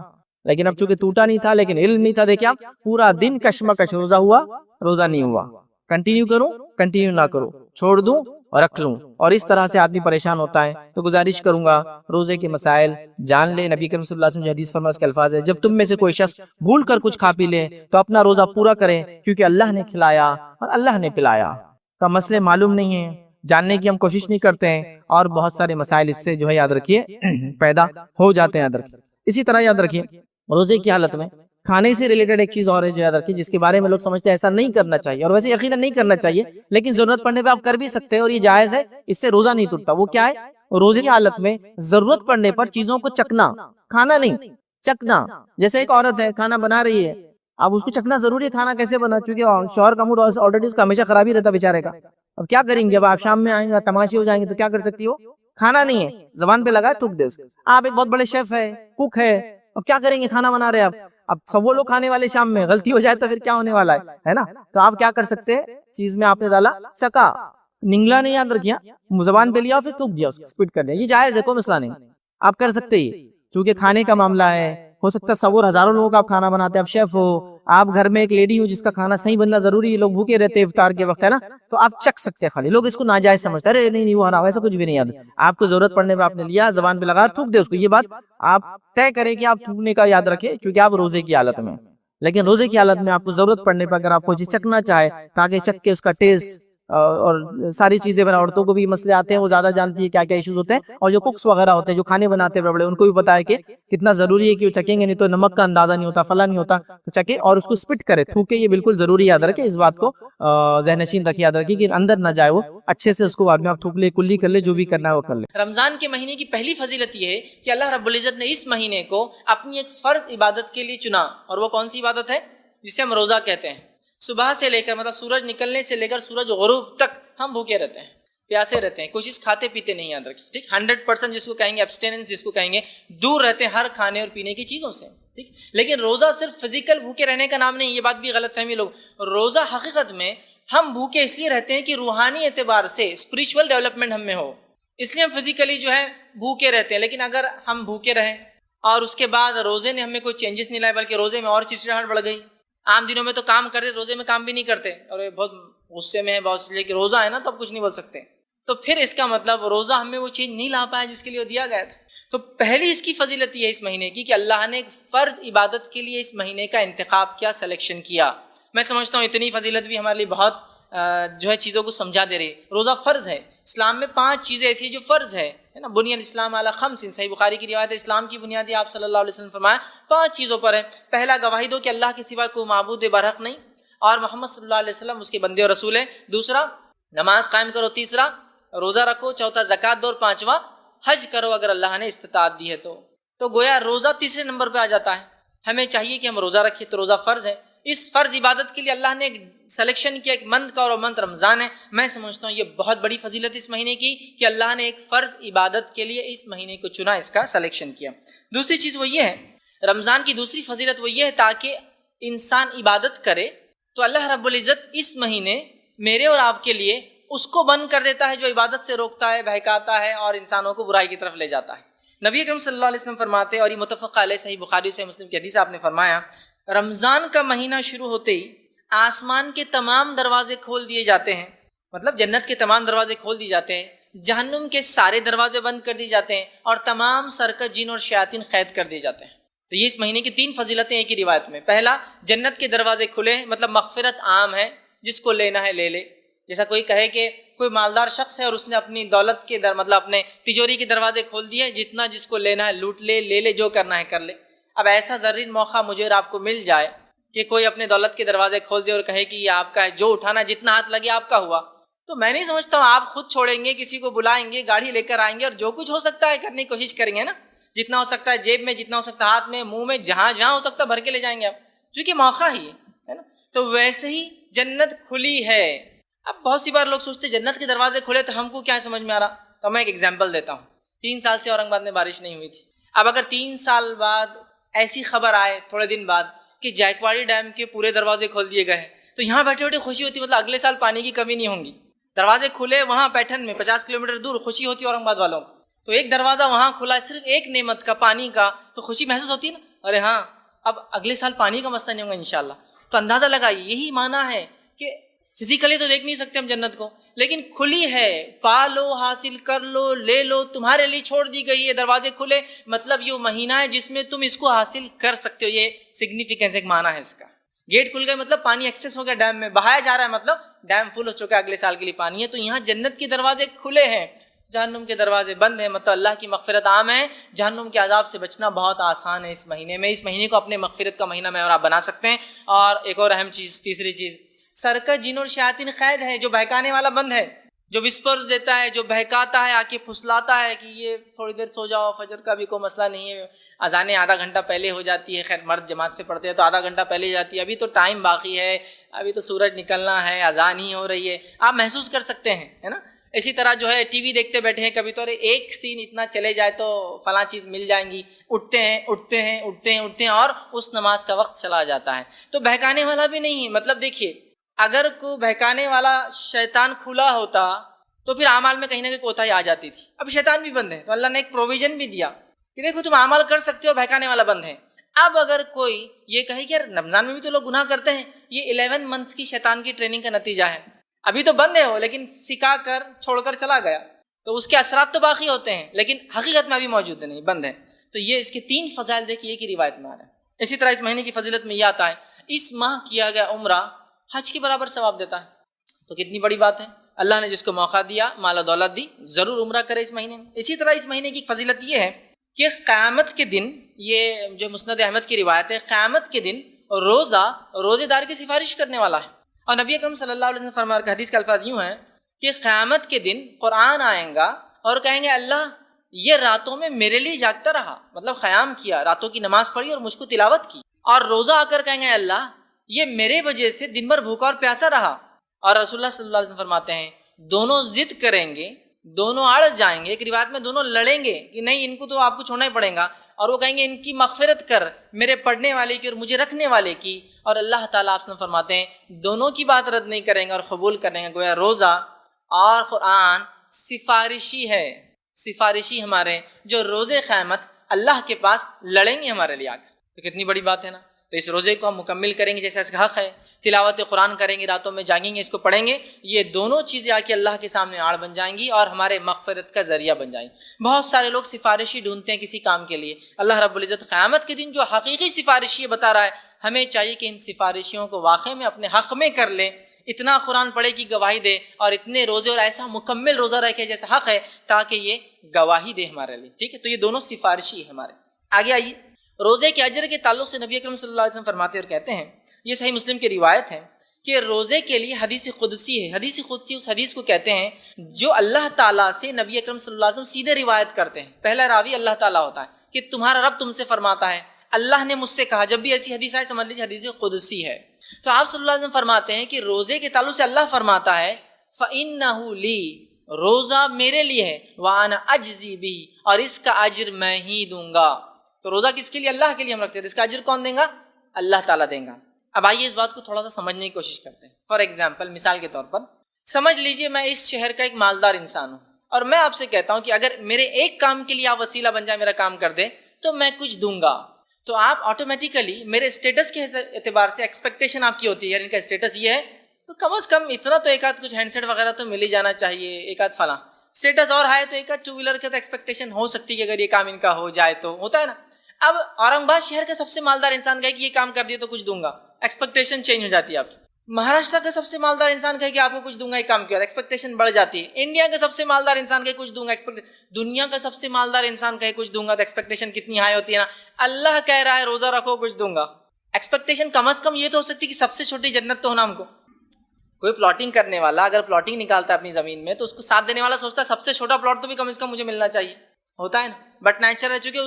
لیکن اب چونکہ ٹوٹا نہیں تھا لیکن علم نہیں تھا، دیکھیں آپ پورا دن کشمکش، روزہ ہوا روزہ نہیں ہوا، کنٹینیو کروں کنٹینیو نہ کروں، چھوڑ دوں اور رکھ لوں، اور اس طرح سے آدمی پریشان ہوتا ہے. تو گزارش کروں گا روزے کے مسائل جان لے. نبی کریم صلی اللہ علیہ وسلم حدیث فرمایا اس کے الفاظ ہے جب تم میں سے کوئی شخص بھول کر کچھ کھا پی لے تو اپنا روزہ پورا کرے کیونکہ اللہ نے کھلایا اور اللہ نے پلایا. کا مسئلے معلوم نہیں ہے، جاننے کی ہم کوشش نہیں کرتے ہیں، اور بہت سارے مسائل اس سے جو ہے یاد رکھیے پیدا ہو جاتے ہیں. یاد رکھیے اسی طرح یاد رکھیے روزے کی حالت میں کھانے سے ریلیٹڈ ایک چیز اور ہے جو یاد رکھیے جس کے بارے میں لوگ سمجھتے ہیں ایسا نہیں کرنا چاہیے، اور ویسے یقیناً نہیں کرنا چاہیے، لیکن ضرورت پڑنے پہ آپ کر بھی سکتے ہیں اور یہ جائز ہے، اس سے روزہ نہیں ٹوٹتا. وہ کیا ہے، روزے کی حالت میں ضرورت پڑنے پر چیزوں کو چکنا، کھانا نہیں چکنا. جیسے ایک عورت ہے کھانا بنا رہی ہے، اب اس کو چکنا ضروری ہے کھانا کیسے بنا، چونکہ شوہر کا موڈ آلریڈی اس کا ہمیشہ خراب ہی رہتا بیچارے کا. اب کیا کریں گے، جب آپ شام میں آئیں گے تماشے ہو جائیں گے تو کیا کر سکتی ہو، کھانا نہیں ہے زبان پہ لگا ہے تھوک دے اس کو. آپ ایک بہت بڑے شیف ہے، کوک ہے، اب کیا کریں گے، کھانا بنا رہے آپ، اب سب وہ لوگ کھانے والے شام میں غلطی ہو جائے تو پھر کیا ہونے والا ہے نا. تو آپ کیا کر سکتے ہیں، چیز میں آپ نے ڈالا چکا، نگلا نہیں یاد رکھیا، زبان پہ لیا اور پھر تھوک دیا اس کو، سپٹ کر دیا، یہ جائز ہے، کوئی مسئلہ نہیں، آپ کر سکتے ہی. چونکہ کھانے کا معاملہ ہے، ہو سکتا ہے سو ہزاروں لوگوں کا آپ کھانا بناتے ہیں، آپ شیف ہو، آپ گھر میں ایک لیڈی ہو جس کا کھانا صحیح بننا ضروری ہے، لوگ بھوکے رہتے ہیں افطار کے وقت ہے نا، تو آپ چک سکتے ہیں خالی. لوگ اس کو ناجائز سمجھتے ہیں، ارے نہیں وہ حرام، ایسا کچھ بھی نہیں. یاد آپ کو ضرورت پڑنے پہ آپ نے لیا زبان پہ لگا تھوک دے اس کو، یہ بات آپ طے کریں کہ آپ تھوکنے کا یاد رکھیں کیونکہ آپ روزے کی حالت میں. لیکن روزے کی حالت میں آپ کو ضرورت پڑنے پہ اگر آپ کو چیز چکنا چاہے تاکہ چک کے اس کا ٹیسٹ اور ساری چیزیں بنا، عورتوں کو بھی مسئلے آتے ہیں، وہ زیادہ جانتی ہے کیا کیا ایشوز ہوتے ہیں، اور جو کوکس وغیرہ ہوتے ہیں جو کھانے بناتے ہیں بڑے ان کو بھی پتا ہے کہ کتنا ضروری ہے کہ وہ چکیں گے، نہیں تو نمک کا اندازہ نہیں ہوتا، فلاں نہیں ہوتا، تو چکے اور اس کو سپٹ کرے تھوکے، یہ بالکل ضروری یاد رکھے. اس بات کو ذہن نشین رکھے، یاد رکھیے کہ اندر نہ جائے وہ، اچھے سے اس کو بعد میں آپ تھوک لے، کلی کر لے، جو بھی کرنا ہے وہ کر لے. رمضان کے مہینے کی پہلی فضیلت یہ ہے کہ اللہ رب العزت نے اس مہینے کو اپنی ایک فرض عبادت کے لیے چنا، اور وہ کون سی عبادت ہے، جسے ہم روزہ کہتے ہیں. صبح سے لے کر مطلب سورج نکلنے سے لے کر سورج غروب تک ہم بھوکے رہتے ہیں، پیاسے رہتے ہیں، کوئی چیز کھاتے پیتے نہیں، یاد رکھیے ٹھیک. 100% جس کو کہیں گے ایبسٹیننس، جس کو کہیں گے دور رہتے ہیں ہر کھانے اور پینے کی چیزوں سے ٹھیک. لیکن روزہ صرف فزیکل بھوکے رہنے کا نام نہیں، یہ بات بھی غلط فہمی لوگ. روزہ حقیقت میں ہم بھوکے اس لیے رہتے ہیں کہ روحانی اعتبار سے اسپرچول ڈیولپمنٹ ہم میں ہو. اس لیے ہم فزیکلی جو ہے بھوکے رہتے ہیں. لیکن اگر ہم بھوکے رہیں اور اس کے بعد روزے نے ہمیں کوئی چینجز نہیں لائے بلکہ روزے میں اور چڑچڑاہٹ بڑھ گئی. عام دنوں میں تو کام کرتے, روزے میں کام بھی نہیں کرتے اور یہ بہت غصے میں ہے بہت سے, کہ روزہ ہے نا تو اب کچھ نہیں بول سکتے. تو پھر اس کا مطلب روزہ ہمیں وہ چیز نہیں لا پایا جس کے لیے وہ دیا گیا تھا. تو پہلی اس کی فضیلت یہ ہے اس مہینے کی کہ اللہ نے ایک فرض عبادت کے لیے اس مہینے کا انتخاب کیا, سلیکشن کیا. میں سمجھتا ہوں اتنی فضیلت بھی ہمارے لیے بہت جو ہے چیزوں کو سمجھا دے رہی ہے. روزہ فرض ہے. اسلام میں 5 چیزیں ایسی ہیں جو فرض ہے نا. بنی الاسلام علی 5, صحیح بخاری کی روایت ہے. اسلام کی بنیادی آپ صلی اللہ علیہ وسلم فرمایا 5 چیزوں پر ہے. پہلا, گواہی دو کہ اللہ کے سوا کوئی معبود برحق نہیں اور محمد صلی اللہ علیہ وسلم اس کے بندے اور رسول ہیں. دوسرا, نماز قائم کرو. تیسرا, روزہ رکھو. چوتھا, زکوٰۃ دو. اور 5واں, حج کرو اگر اللہ نے استطاعت دی ہے تو گویا روزہ تیسرے نمبر پہ آ جاتا ہے. ہمیں چاہیے کہ ہم روزہ رکھیں تو روزہ فرض ہے. اس فرض عبادت کے لیے اللہ نے ایک سلیکشن کیا, ایک منتھ کا, اور منتھ رمضان ہے. میں سمجھتا ہوں یہ بہت بڑی فضیلت اس مہینے کی کہ اللہ نے ایک فرض عبادت کے لیے اس مہینے کو چنا, اس کا سلیکشن کیا. دوسری چیز وہ یہ ہے, رمضان کی دوسری فضیلت وہ یہ ہے تاکہ انسان عبادت کرے تو اللہ رب العزت اس مہینے میرے اور آپ کے لیے اس کو بند کر دیتا ہے جو عبادت سے روکتا ہے, بہکاتا ہے اور انسانوں کو برائی کی طرف لے جاتا ہے. نبی اکرم صلی اللہ علیہ وسلم فرماتے, اور یہ متفق علیہ, صحیح بخاری سے مسلم کی حدیث, آپ نے فرمایا رمضان کا مہینہ شروع ہوتے ہی آسمان کے تمام دروازے کھول دیے جاتے ہیں. مطلب جنت کے تمام دروازے کھول دیے جاتے ہیں, جہنم کے سارے دروازے بند کر دیے جاتے ہیں اور تمام سرکش جن اور شیاطین قید کر دیے جاتے ہیں. تو یہ اس مہینے کی 3 فضیلتیں ایک ہی روایت میں. پہلا, جنت کے دروازے کھلے, مطلب مغفرت عام ہے, جس کو لینا ہے لے لے. جیسا کوئی کہے کہ کوئی مالدار شخص ہے اور اس نے اپنی دولت کے مطلب اپنے تجوری کے دروازے کھول دیے, جتنا جس کو لینا ہے لوٹ لے, لے لے, جو کرنا ہے کر لے. اب ایسا زرین موقع مجھے اور آپ کو مل جائے کہ کوئی اپنے دولت کے دروازے کھول دے اور کہے کہ یہ آپ کا ہے, جو اٹھانا جتنا ہاتھ لگے آپ کا ہوا, تو میں نہیں سمجھتا ہوں آپ خود چھوڑیں گے, کسی کو بلائیں گے, گاڑی لے کر آئیں گے اور جو کچھ ہو سکتا ہے کرنے کی کوشش کریں گے نا. جتنا ہو سکتا ہے جیب میں, جتنا ہو سکتا ہے ہاتھ میں, منہ میں, جہاں جہاں ہو سکتا ہے بھر کے لے جائیں گے آپ, کیونکہ موقع ہی ہے نا. تو ویسے ہی جنت کھلی ہے. اب بہت سی بار لوگ سوچتے جنت کے دروازے کھلے تو ہم کو کیا سمجھ میں آ رہا. تو میں ایک ایگزامپل دیتا ہوں. 3 سال سے اورنگ آباد میں بارش نہیں ہوئی تھی. اب اگر 3 سال بعد ایسی خبر آئے تھوڑے دن بعد کہ جائکواڑی ڈیم کے پورے دروازے کھول دیے گئے ہیں, تو یہاں بیٹھے بیٹھے خوشی ہوتی, مطلب اگلے سال پانی کی کمی نہیں ہوگی. دروازے کھلے وہاں پیٹھن میں 50 کلومیٹر دور, خوشی ہوتی اورنگ آباد والوں کو. تو ایک دروازہ وہاں کھلا, صرف ایک نعمت کا, پانی کا, تو خوشی محسوس ہوتی ہے نا, ارے ہاں اب اگلے سال پانی کا مسئلہ نہیں ہوگا انشاءاللہ. تو اندازہ لگائیے, یہی معنی ہے کہ فزیکلی تو دیکھ نہیں سکتے ہم جنت کو, لیکن کھلی ہے, پا لو, حاصل کر لو, لے لو, تمہارے لیے چھوڑ دی گئی ہے, دروازے کھلے. مطلب یہ مہینہ ہے جس میں تم اس کو حاصل کر سکتے ہو. یہ سگنیفیکینس ایک معنی ہے اس کا. گیٹ کھل گئے مطلب پانی ایکسیس ہو گیا, ڈیم میں بہایا جا رہا ہے, مطلب ڈیم فل ہو چکا ہے, اگلے سال کے لیے پانی ہے. تو یہاں جنت کے دروازے کھلے ہیں, جہنم کے دروازے بند ہیں, مطلب اللہ کی مغفرت عام ہے. جہنم کے عذاب سے بچنا بہت آسان ہے اس مہینے میں. اس مہینے کو اپنے مغفرت کا مہینہ میں اور آپ بنا سکتے ہیں. اور ایک اور اہم چیز, تیسری چیز, سرکش جن اور شیاطین قید ہے, جو بہکانے والا بند ہے, جو وسپرز دیتا ہے, جو بہکاتا ہے, آ کے پھسلاتا ہے کہ یہ تھوڑی دیر سو جاؤ, فجر کا بھی کوئی مسئلہ نہیں ہے, اذانیں آدھا گھنٹہ پہلے ہو جاتی ہے, خیر مرد جماعت سے پڑھتے ہیں تو آدھا گھنٹہ پہلے ہو جاتی ہے, ابھی تو ٹائم باقی ہے, ابھی تو سورج نکلنا ہے, اذان ہی ہو رہی ہے, آپ محسوس کر سکتے ہیں, ہے نا. اسی طرح جو ہے ٹی وی دیکھتے بیٹھے ہیں, کبھی تو ایک سین اتنا چلے جائے تو فلاں چیز مل جائیں گی, اٹھتے ہیں اٹھتے ہیں اٹھتے ہیں اٹھتے ہیں اور اس نماز کا وقت چلا جاتا ہے. تو بہکانے والا بھی نہیں ہے. مطلب دیکھیے, اگر کوئی بہکانے والا شیطان کھلا ہوتا تو پھر اعمال میں کہیں نہ کہیں کوتاہی آ جاتی تھی. اب شیطان بھی بند ہے تو اللہ نے ایک پروویژن بھی دیا کہ دیکھو تم اعمال کر سکتے ہو, بہکانے والا بند ہے. اب اگر کوئی یہ کہے کہ رمضان میں بھی تو لوگ گناہ کرتے ہیں, یہ 11 منتھس کی شیطان کی ٹریننگ کا نتیجہ ہے. ابھی تو بند ہے وہ, لیکن سکھا کر چھوڑ کر چلا گیا, تو اس کے اثرات تو باقی ہوتے ہیں, لیکن حقیقت میں ابھی موجود نہیں, بند ہے. تو یہ اس کے 3 فضائل دیکھیے ایک ہی روایت میں آ رہے ہیں. اسی طرح اس مہینے کی فضیلت میں یہ آتا ہے, اس ماہ کیا گیا عمرہ حج کے برابر ثواب دیتا ہے. تو کتنی بڑی بات ہے. اللہ نے جس کو موقع دیا, مال و دولت دی, ضرور عمرہ کرے اس مہینے میں. اسی طرح اس مہینے کی فضیلت یہ ہے کہ قیامت کے دن, یہ جو مسند احمد کی روایت ہے, قیامت کے دن روزے دار کی سفارش کرنے والا ہے. اور نبی اکرم صلی اللہ علیہ وسلم فرمایا کہ حدیث کے الفاظ یوں ہیں کہ قیامت کے دن قرآن آئیں گا اور کہیں گے اللہ یہ راتوں میں میرے لیے جاگتا رہا, مطلب قیام کیا, راتوں کی نماز پڑھی اور مجھ کو تلاوت کی, اور روزہ آ کر کہیں گے اللہ یہ میرے وجہ سے دن بھر بھوکا اور پیاسا رہا. اور رسول اللہ صلی اللہ علیہ وسلم فرماتے ہیں دونوں ضد کریں گے, دونوں اڑ جائیں گے, ایک روایت میں دونوں لڑیں گے کہ نہیں ان کو تو آپ کو چھوڑنا ہی پڑے گا, اور وہ کہیں گے ان کی مغفرت کر, میرے پڑھنے والے کی اور مجھے رکھنے والے کی. اور اللہ تعالیٰ آپ سے فرماتے ہیں دونوں کی بات رد نہیں کریں گے اور قبول کریں گے. گویا روزہ اور قرآن سفارشی ہے, سفارشی ہمارے ہیں جو روز قیامت اللہ کے پاس لڑیں گے ہمارے لیے آ کر. تو کتنی بڑی بات ہے نا. تو اس روزے کو ہم مکمل کریں گے جیسے اس کا حق ہے, تلاوت قرآن کریں گے, راتوں میں جاگیں گے, اس کو پڑھیں گے, یہ دونوں چیزیں آ کے اللہ کے سامنے آڑ بن جائیں گی اور ہمارے مغفرت کا ذریعہ بن جائیں گی. بہت سارے لوگ سفارشی ڈھونڈتے ہیں کسی کام کے لیے. اللہ رب العزت قیامت کے دن جو حقیقی سفارشی بتا رہا ہے, ہمیں چاہیے کہ ان سفارشیوں کو واقعی میں اپنے حق میں کر لیں, اتنا قرآن پڑھے کی گواہی دے اور اتنے روزے اور ایسا مکمل روزہ رکھے جیسا حق ہے تاکہ یہ گواہی دے ہمارے لیے. ٹھیک ہے, تو یہ دونوں سفارشی ہے ہمارے. آگے آئیے, روزے کے اجر کے تعلق سے نبی اکرم صلی اللہ علیہ وسلم فرماتے اور کہتے ہیں, یہ صحیح مسلم کی روایت ہے کہ روزے کے لیے حدیث قدسی ہے. حدیث قدسی اس حدیث کو کہتے ہیں جو اللہ تعالیٰ سے نبی اکرم صلی اللہ علیہ وسلم سیدھے روایت کرتے ہیں. پہلا راوی اللہ تعالیٰ ہوتا ہے کہ تمہارا رب تم سے فرماتا ہے, اللہ نے مجھ سے کہا. جب بھی ایسی حدیث آئے سمجھ لیجیے حدیث قدسی ہے. تو آپ صلی اللہ علیہ وسلم فرماتے ہیں کہ روزے کے تعلق سے اللہ فرماتا ہے فَإِنَّهُ لِي, روزہ میرے لیے ہے, وَأَنَا أَجْزِي بِهِ, اور اس کا اجر میں ہی دوں گا. تو روزہ کس کے لیے؟ اللہ کے لیے ہم رکھتے ہیں. اس کا اجر کون دیں گا؟ اللہ تعالیٰ دیں گا. اب آئیے اس بات کو تھوڑا سا سمجھنے کی کوشش کرتے ہیں. فار ایگزامپل, مثال کے طور پر سمجھ لیجئے میں اس شہر کا ایک مالدار انسان ہوں اور میں آپ سے کہتا ہوں کہ اگر میرے ایک کام کے لیے آپ وسیلہ بن جائے, میرا کام کر دیں تو میں کچھ دوں گا. تو آپ آٹومیٹیکلی میرے اسٹیٹس کے اعتبار سے ایکسپیکٹیشن آپ کی ہوتی ہے, یار ان کا اسٹیٹس یہ ہے تو کم از کم اتنا تو ایک آدھ کچھ ہینڈ سیٹ وغیرہ تو مل ہی جانا چاہیے, ایک آدھ فلاں. اسٹیٹس اور ہے تو ایک آدھ ٹو ویلر کا تو ایکسپیکٹیشن ہو سکتی ہے کہ اگر یہ کام ان کا ہو جائے تو ہوتا ہے نا. اب اورنگ آباد شہر کا سب سے مالدار انسان کہے کہ یہ کام کر دیے تو کچھ دوں گا, ایکسپیکٹیشن چینج ہو جاتی ہے آپ کی. مہاراشٹر کا سب سے مالدار انسان کہے کہ آپ کو کچھ دوں گا, ایک کام کیا, ایکسپیکٹیشن بڑھ جاتی ہے. انڈیا کا سب سے مالدار انسان کہے کچھ دوں گا, دنیا کا سب سے مالدار انسان کہے کچھ دوں گا, تو ایکسپیکٹیشن کتنی ہائی ہوتی ہے نا. اللہ کہہ رہا ہے روزہ رکھو کچھ دوں گا, ایکسپیکٹیشن کم از کم یہ تو ہو سکتی ہے کہ سب سے چھوٹی جنت تو ہونا ہم کو. کوئی پلاٹنگ کرنے والا اگر پلاٹنگ نکالتا ہے اپنی زمین میں تو اس کو ساتھ دینے والا سوچتا ہے سب سے چھوٹا پلاٹ تو بھی کم از کم مجھے ملنا چاہیے, ہوتا ہے نا. بٹ نیچر ہے چونکہ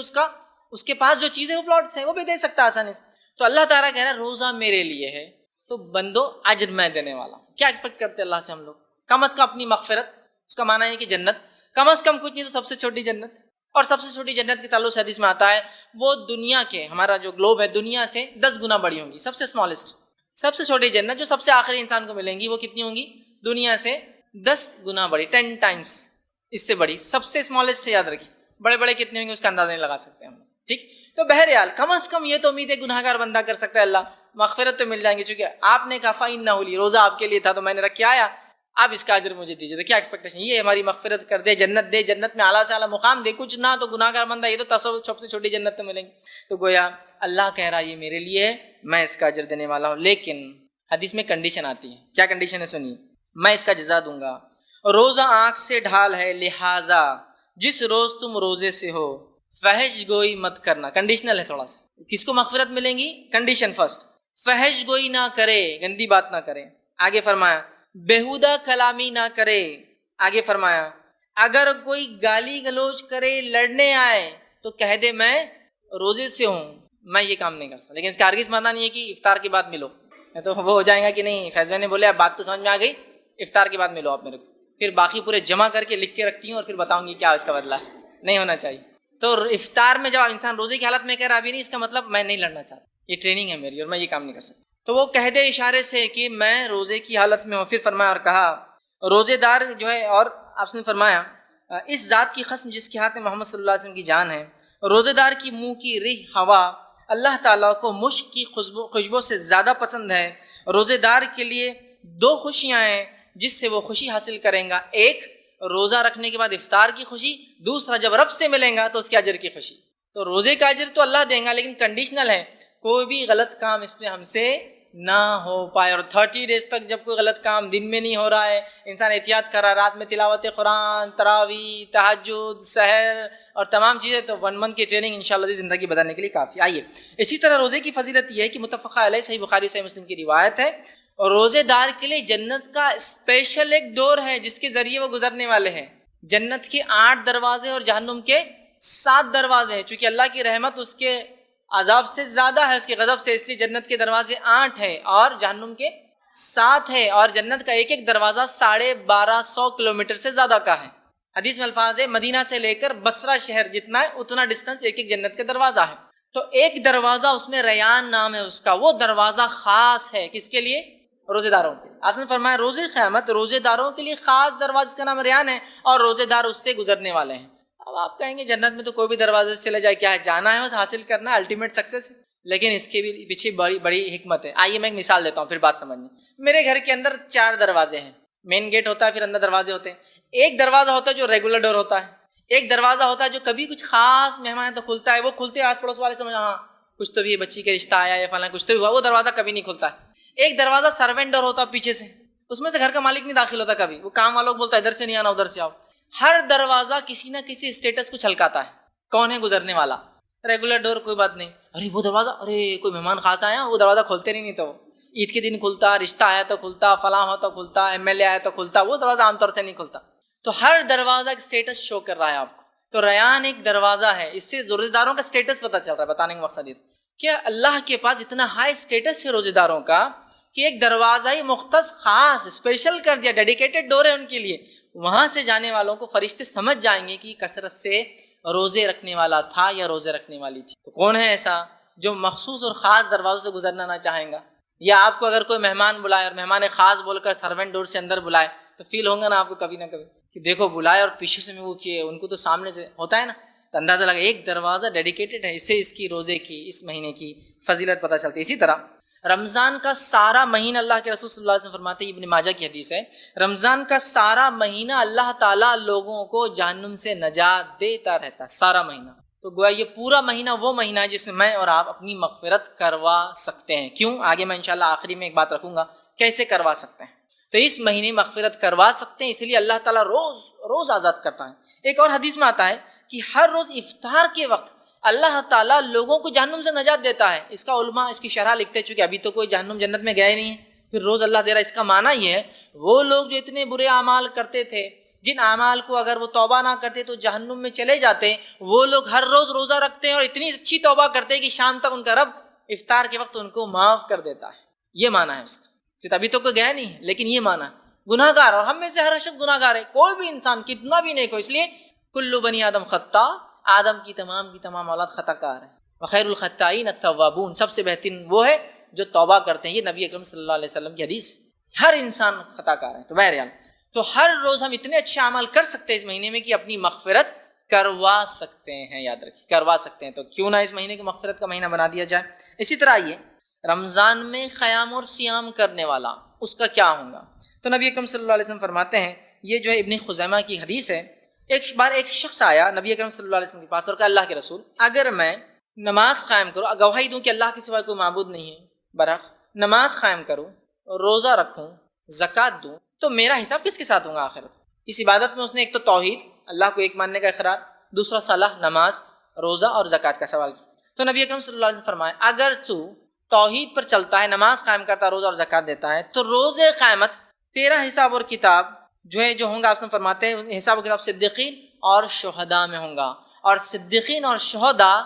اس کے پاس جو چیز ہے وہ پلاٹس ہیں, وہ بھی دے سکتا ہے آسانی سے. تو اللہ تعالیٰ کہہ رہا ہے روزہ میرے لیے ہے تو بندو اجر میں دینے والا. کیا ایکسپیکٹ کرتے ہیں اللہ سے ہم لوگ؟ کم از کم اپنی مغفرت, اس کا معنی ہے کہ جنت, کم از کم کچھ نہیں تو سب سے چھوٹی جنت. اور سب سے چھوٹی جنت کے تعلق سے حدیث میں آتا ہے وہ دنیا کے, ہمارا جو گلوب ہے دنیا سے 10 گنا بڑی ہوں گی. سب سے اسمالسٹ, سب سے چھوٹی جنت جو سب سے آخری انسان کو ملیں گی وہ کتنی ہوں گی؟ دنیا سے 10 گنا بڑی, 10 ٹائمس اس سے بڑی. سب سے اسمالسٹ ہے, یاد رکھیے. بڑے بڑے کتنے ہوں گے اس کا اندازہ نہیں لگا سکتے ہم. ٹھیک, تو بہرحال کم از کم یہ تو امید ہے گناہ گار بندہ کر سکتا ہے, اللہ مغفرت تو مل جائیں گے. چونکہ آپ نے کہا فَإِنَّهُ لِي, روزہ آپ کے لیے تھا تو میں نے رکھ کے آیا, آپ اس کا اجر مجھے دیجیے. تو کیا ایکسپیکٹیشن, یہ ہماری مغفرت کر دے, جنت دے, جنت میں اعلیٰ سے اعلیٰ مقام دے. کچھ نہ تو گناہ گار بندہ یہ تو تصور سب سے چھوٹی جنت تو ملیں گی. تو گویا اللہ کہہ رہا ہے یہ میرے لیے ہے, میں اس کا اجر دینے والا ہوں. لیکن حدیث میں کنڈیشن آتی ہے. کیا کنڈیشن ہے سنیے, میں اس کا جزا دوں گا. روزہ آنکھ سے ڈھال ہے, لہٰذا جس روز تم روزے سے ہو فحش گوئی مت کرنا. کنڈیشنل ہے تھوڑا سا. کس کو مغفرت ملیں گی؟ کنڈیشن فرسٹ, فحش گوئی نہ کرے, گندی بات نہ کرے. آگے فرمایا بےہودہ کلامی نہ کرے. آگے فرمایا اگر کوئی گالی گلوچ کرے, لڑنے آئے تو کہہ دے میں روزے سے ہوں, میں یہ کام نہیں کر سکتا. لیکن اس کا ہرگز معنی نہیں ہے کہ افطار کے بعد ملو, تو وہ ہو جائے گا کہ نہیں فیض بھائی نے بولے اب بات تو سمجھ میں آ گئی, افطار کے بعد ملو آپ میرے کو, پھر باقی پورے جمع کر کے لکھ کے رکھتی ہوں اور پھر بتاؤں گی کیا اس کا بدلہ ہے. نہیں ہونا چاہیے. تو افطار میں جب انسان روزے کی حالت میں کہہ رہا ابھی نہیں, اس کا مطلب میں نہیں لڑنا چاہتا, یہ ٹریننگ ہے میری اور میں یہ کام نہیں کر سکتا. تو وہ کہہ دے اشارے سے کہ میں روزے کی حالت میں ہوں. پھر فرمایا اور کہا روزے دار جو ہے, اور آپ نے فرمایا اس ذات کی قسم جس کے ہاتھ میں محمد صلی اللہ علیہ وسلم کی جان ہے, روزے دار کی منہ کی ریح ہوا اللہ تعالیٰ کو مشک کی خوشبو سے زیادہ پسند ہے. روزے دار کے لیے 2 خوشیاں ہیں جس سے وہ خوشی حاصل کریں گا, ایک روزہ رکھنے کے بعد افطار کی خوشی, دوسرا جب رب سے ملیں گا تو اس کے اجر کی خوشی. تو روزے کا اجر تو اللہ دیں گا لیکن کنڈیشنل ہے, کوئی بھی غلط کام اس پہ ہم سے نہ ہو پائے. اور 30 ڈیز تک جب کوئی غلط کام دن میں نہیں ہو رہا ہے, انسان احتیاط کر رہا ہے, رات میں تلاوت قرآن, تراویح, تہجد, سحر اور تمام چیزیں, تو 1 منتھ کی ٹریننگ انشاءاللہ زندگی بدلنے کے لیے کافی. آئیے اسی طرح روزے کی فضیلت یہ ہے کہ متفقہ علیہ صحیح بخاری صحیح مسلم کی روایت ہے, اور روزے دار کے لیے جنت کا اسپیشل ایک ڈور ہے جس کے ذریعے وہ گزرنے والے ہیں. جنت کے 8 دروازے اور جہنم کے 7 دروازے ہیں. چونکہ اللہ کی رحمت اس کے عذاب سے زیادہ ہے اس کے غضب سے, اس لیے جنت کے دروازے 8 ہیں اور جہنم کے 7 ہے, اور جنت کا ایک ایک دروازہ 1250 کلومیٹر سے زیادہ کا ہے. حدیث میں الفاظ ہے مدینہ سے لے کر بصرہ شہر جتنا ہے اتنا ڈسٹنس ایک ایک جنت کا دروازہ ہے. تو ایک دروازہ اس میں ریان نام ہے اس کا, وہ دروازہ خاص ہے کس کے لیے؟ روزے داروں کے. آپ نے فرمایا روزے قیامت روزے داروں کے لیے خاص دروازے کا نام ریان ہے اور روزے دار اس سے گزرنے والے ہیں. اب آپ کہیں گے جنت میں تو کوئی بھی دروازے سے چلے جائے، کیا ہے، جانا ہے بس، حاصل کرنا ہے، الٹیمیٹ سکسیس ہے. لیکن اس کے بھی پیچھے بڑی بڑی حکمت ہے. آئیے میں ایک مثال دیتا ہوں پھر بات سمجھنی. میرے گھر کے اندر 4 دروازے ہیں. مین گیٹ ہوتا ہے، پھر اندر دروازے ہوتے ہیں. ایک دروازہ ہوتا ہے جو ریگولر ڈور ہوتا ہے، ایک دروازہ ہوتا ہے جو کبھی کچھ خاص مہمان ہے تو کھلتا ہے، وہ کھلتے آس پڑوس والے سمجھ ہاں کچھ تو بھی بچی کے رشتہ آیا یا فلاں کچھ تو بھی ہوا، وہ دروازہ کبھی نہیں کھلتا ہے. ایک دروازہ سروینٹ ڈور ہوتا ہے پیچھے سے، اس میں سے گھر کا مالک نہیں داخل ہوتا کبھی، وہ کام والوں کو بولتا ہے ادھر سے نہیں آنا ادھر سے آؤ. ہر دروازہ کسی نہ کسی اسٹیٹس کو چھلکاتا ہے. کون ہے گزرنے والا؟ ریگولر ڈور کوئی بات نہیں، ارے وہ دروازہ، ارے کوئی مہمان خاص آیا، وہ دروازہ کھولتے نہیں تو عید کے دن کھلتا، رشتہ آیا تو کھلتا، فلاں ہو تو کھلتا، ایم ایل اے آیا تو کھلتا، وہ دروازہ عام طور سے نہیں کھلتا. تو ہر دروازہ ایک اسٹیٹس شو کر رہا ہے آپ کو. تو ریان ایک دروازہ ہے، اس سے روزے داروں کا اسٹیٹس پتہ چل رہا ہے. بتانے کا مقصد یہ کہ اللہ کے پاس اتنا ہائی اسٹیٹس ہے روزے داروں کا کہ ایک دروازہ ہی مختص خاص اسپیشل کر دیا، ڈیڈیکیٹڈ ڈور ہے ان کے لیے. وہاں سے جانے والوں کو فرشتے سمجھ جائیں گے کہ کثرت سے روزے رکھنے والا تھا یا روزے رکھنے والی تھی. تو کون ہے ایسا جو مخصوص اور خاص دروازوں سے گزرنا نہ چاہیں گا؟ یا آپ کو اگر کوئی مہمان بلائے اور مہمان خاص بول کر سروینٹ ڈور سے اندر بلائے تو فیل ہوگا نا آپ کو کبھی نہ کبھی کہ دیکھو بلائے اور پیچھے سے میں وہ کیے، ان کو تو سامنے سے ہوتا ہے نا، تو اندازہ لگا ایک دروازہ ڈیڈیکیٹڈ ہے، اس سے اس کی روزے کی، اس مہینے کی فضیلت پتہ چلتی ہے. اسی طرح رمضان کا سارا مہینہ، اللہ کے رسول صلی اللہ علیہ وسلم فرماتے ہیں، ابن ماجہ کی حدیث ہے، رمضان کا سارا مہینہ اللہ تعالیٰ لوگوں کو جہنم سے نجات دیتا رہتا ہے، سارا مہینہ. تو گویا یہ پورا مہینہ وہ مہینہ ہے جس میں میں اور آپ اپنی مغفرت کروا سکتے ہیں. کیوں؟ آگے میں انشاءاللہ آخری میں ایک بات رکھوں گا کیسے کروا سکتے ہیں. تو اس مہینے مغفرت کروا سکتے ہیں، اس لیے اللہ تعالیٰ روز روز آزاد کرتا ہے. ایک اور حدیث میں آتا ہے کہ ہر روز افطار کے وقت اللہ تعالیٰ لوگوں کو جہنم سے نجات دیتا ہے. اس کا علماء اس کی شرح لکھتے ہیں، چونکہ ابھی تو کوئی جہنم جنت میں گیا ہی نہیں ہے، پھر روز اللہ دے رہا ہے. اس کا معنی یہ ہے وہ لوگ جو اتنے برے اعمال کرتے تھے، جن اعمال کو اگر وہ توبہ نہ کرتے تو جہنم میں چلے جاتے، وہ لوگ ہر روز روزہ رکھتے ہیں اور اتنی اچھی توبہ کرتے ہیں کہ شام تک ان کا رب افطار کے وقت ان کو معاف کر دیتا ہے. یہ معنی ہے اس کا. کہ ابھی تو کوئی گیا نہیں ہے، لیکن یہ معنی ہے گناہ گار، اور ہم میں سے ہر شخص گناہ گار ہے، کوئی بھی انسان کتنا بھی نیک ہو. اس لیے کل بنی آدم خطا، آدم کی تمام اولاد خطا کار ہیں. وخیر الخطائین التوابون، سب سے بہترین وہ ہے جو توبہ کرتے ہیں. یہ نبی اکرم صلی اللہ علیہ وسلم کی حدیث. ہر انسان خطا کار ہے. تو بہرحال تو ہر روز ہم اتنے اچھے اعمال کر سکتے ہیں اس مہینے میں کہ اپنی مغفرت کروا سکتے ہیں. یاد رکھیے کروا سکتے ہیں. تو کیوں نہ اس مہینے کو مغفرت کا مہینہ بنا دیا جائے. اسی طرح یہ رمضان میں قیام اور سیام کرنے والا، اس کا کیا ہوگا؟ تو نبی اکرم صلی اللہ علیہ وسلم فرماتے ہیں، یہ جو ہے ابن خزیمہ کی حدیث ہے، ایک بار ایک شخص آیا نبی اکرم صلی اللہ علیہ وسلم کے پاس اور کہا اللہ کے رسول، اگر میں نماز قائم کروں، گواہی دوں کہ اللہ کے سوا کوئی معبود نہیں ہے برحق، نماز قائم کروں، روزہ رکھوں، زکوٰۃ دوں، تو میرا حساب کس کے ساتھ ہوگا آخرت؟ اس عبادت میں اس نے ایک تو توحید، اللہ کو ایک ماننے کا اقرار، دوسرا صلاح، نماز، روزہ اور زکوٰۃ کا سوال کیا. تو نبی اکرم صلی اللہ علیہ وسلم فرمائے اگر تو توحید پر چلتا ہے، نماز قائم کرتا ہے، روزہ اور زکوٰۃ دیتا ہے، تو روز قیامت تیرا حساب اور کتاب جو ہوں گا، آپ سے فرماتے ہیں حساب و کتاب صدیقین اور شہداء میں ہوں گا. اور صدیقین اور شہداء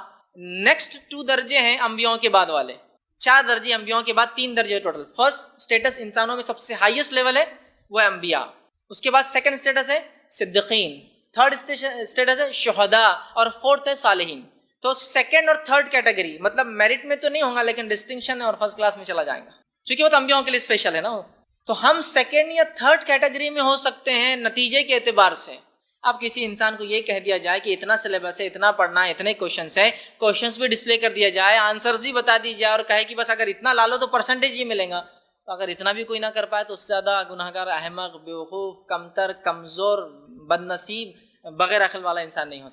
نیکسٹ 2 درجے ہیں انبیاؤں کے بعد والے. 4 درجے انبیاءوں کے بعد 3 درجے ٹوٹل. فرسٹ اسٹیٹس انسانوں میں سب سے ہائیسٹ لیول ہے وہ انبیاء، اس کے بعد سیکنڈ اسٹیٹس ہے صدیقین، تھرڈ اسٹیٹس ہے شہداء، اور فورتھ ہے صالحین. تو سیکنڈ اور تھرڈ کیٹیگری مطلب میرٹ میں تو نہیں ہوں گا لیکن ڈسٹنکشن اور فرسٹ کلاس میں چلا جائیں گا، چونکہ وہ تو انبیاؤں کے لیے اسپیشل ہے نا. تو ہم سیکنڈ یا تھرڈ کیٹیگری میں ہو سکتے ہیں نتیجے کے اعتبار سے. اب کسی انسان کو یہ کہہ دیا جائے کہ اتنا سلیبس ہے، اتنا پڑھنا ہے، اتنے کوشچنس ہیں، کوشچنس بھی ڈسپلے کر دیا جائے، آنسرز بھی بتا دی جائے، اور کہے کہ بس اگر اتنا لا لو تو پرسنٹیج ہی ملے گا، تو اگر اتنا بھی کوئی نہ کر پائے تو اس سے زیادہ گناہ گار، احمق، بیوقوف، کمتر، کمزور، بد نصیب، بغیر عقل والا انسان نہیں ہو سکتا.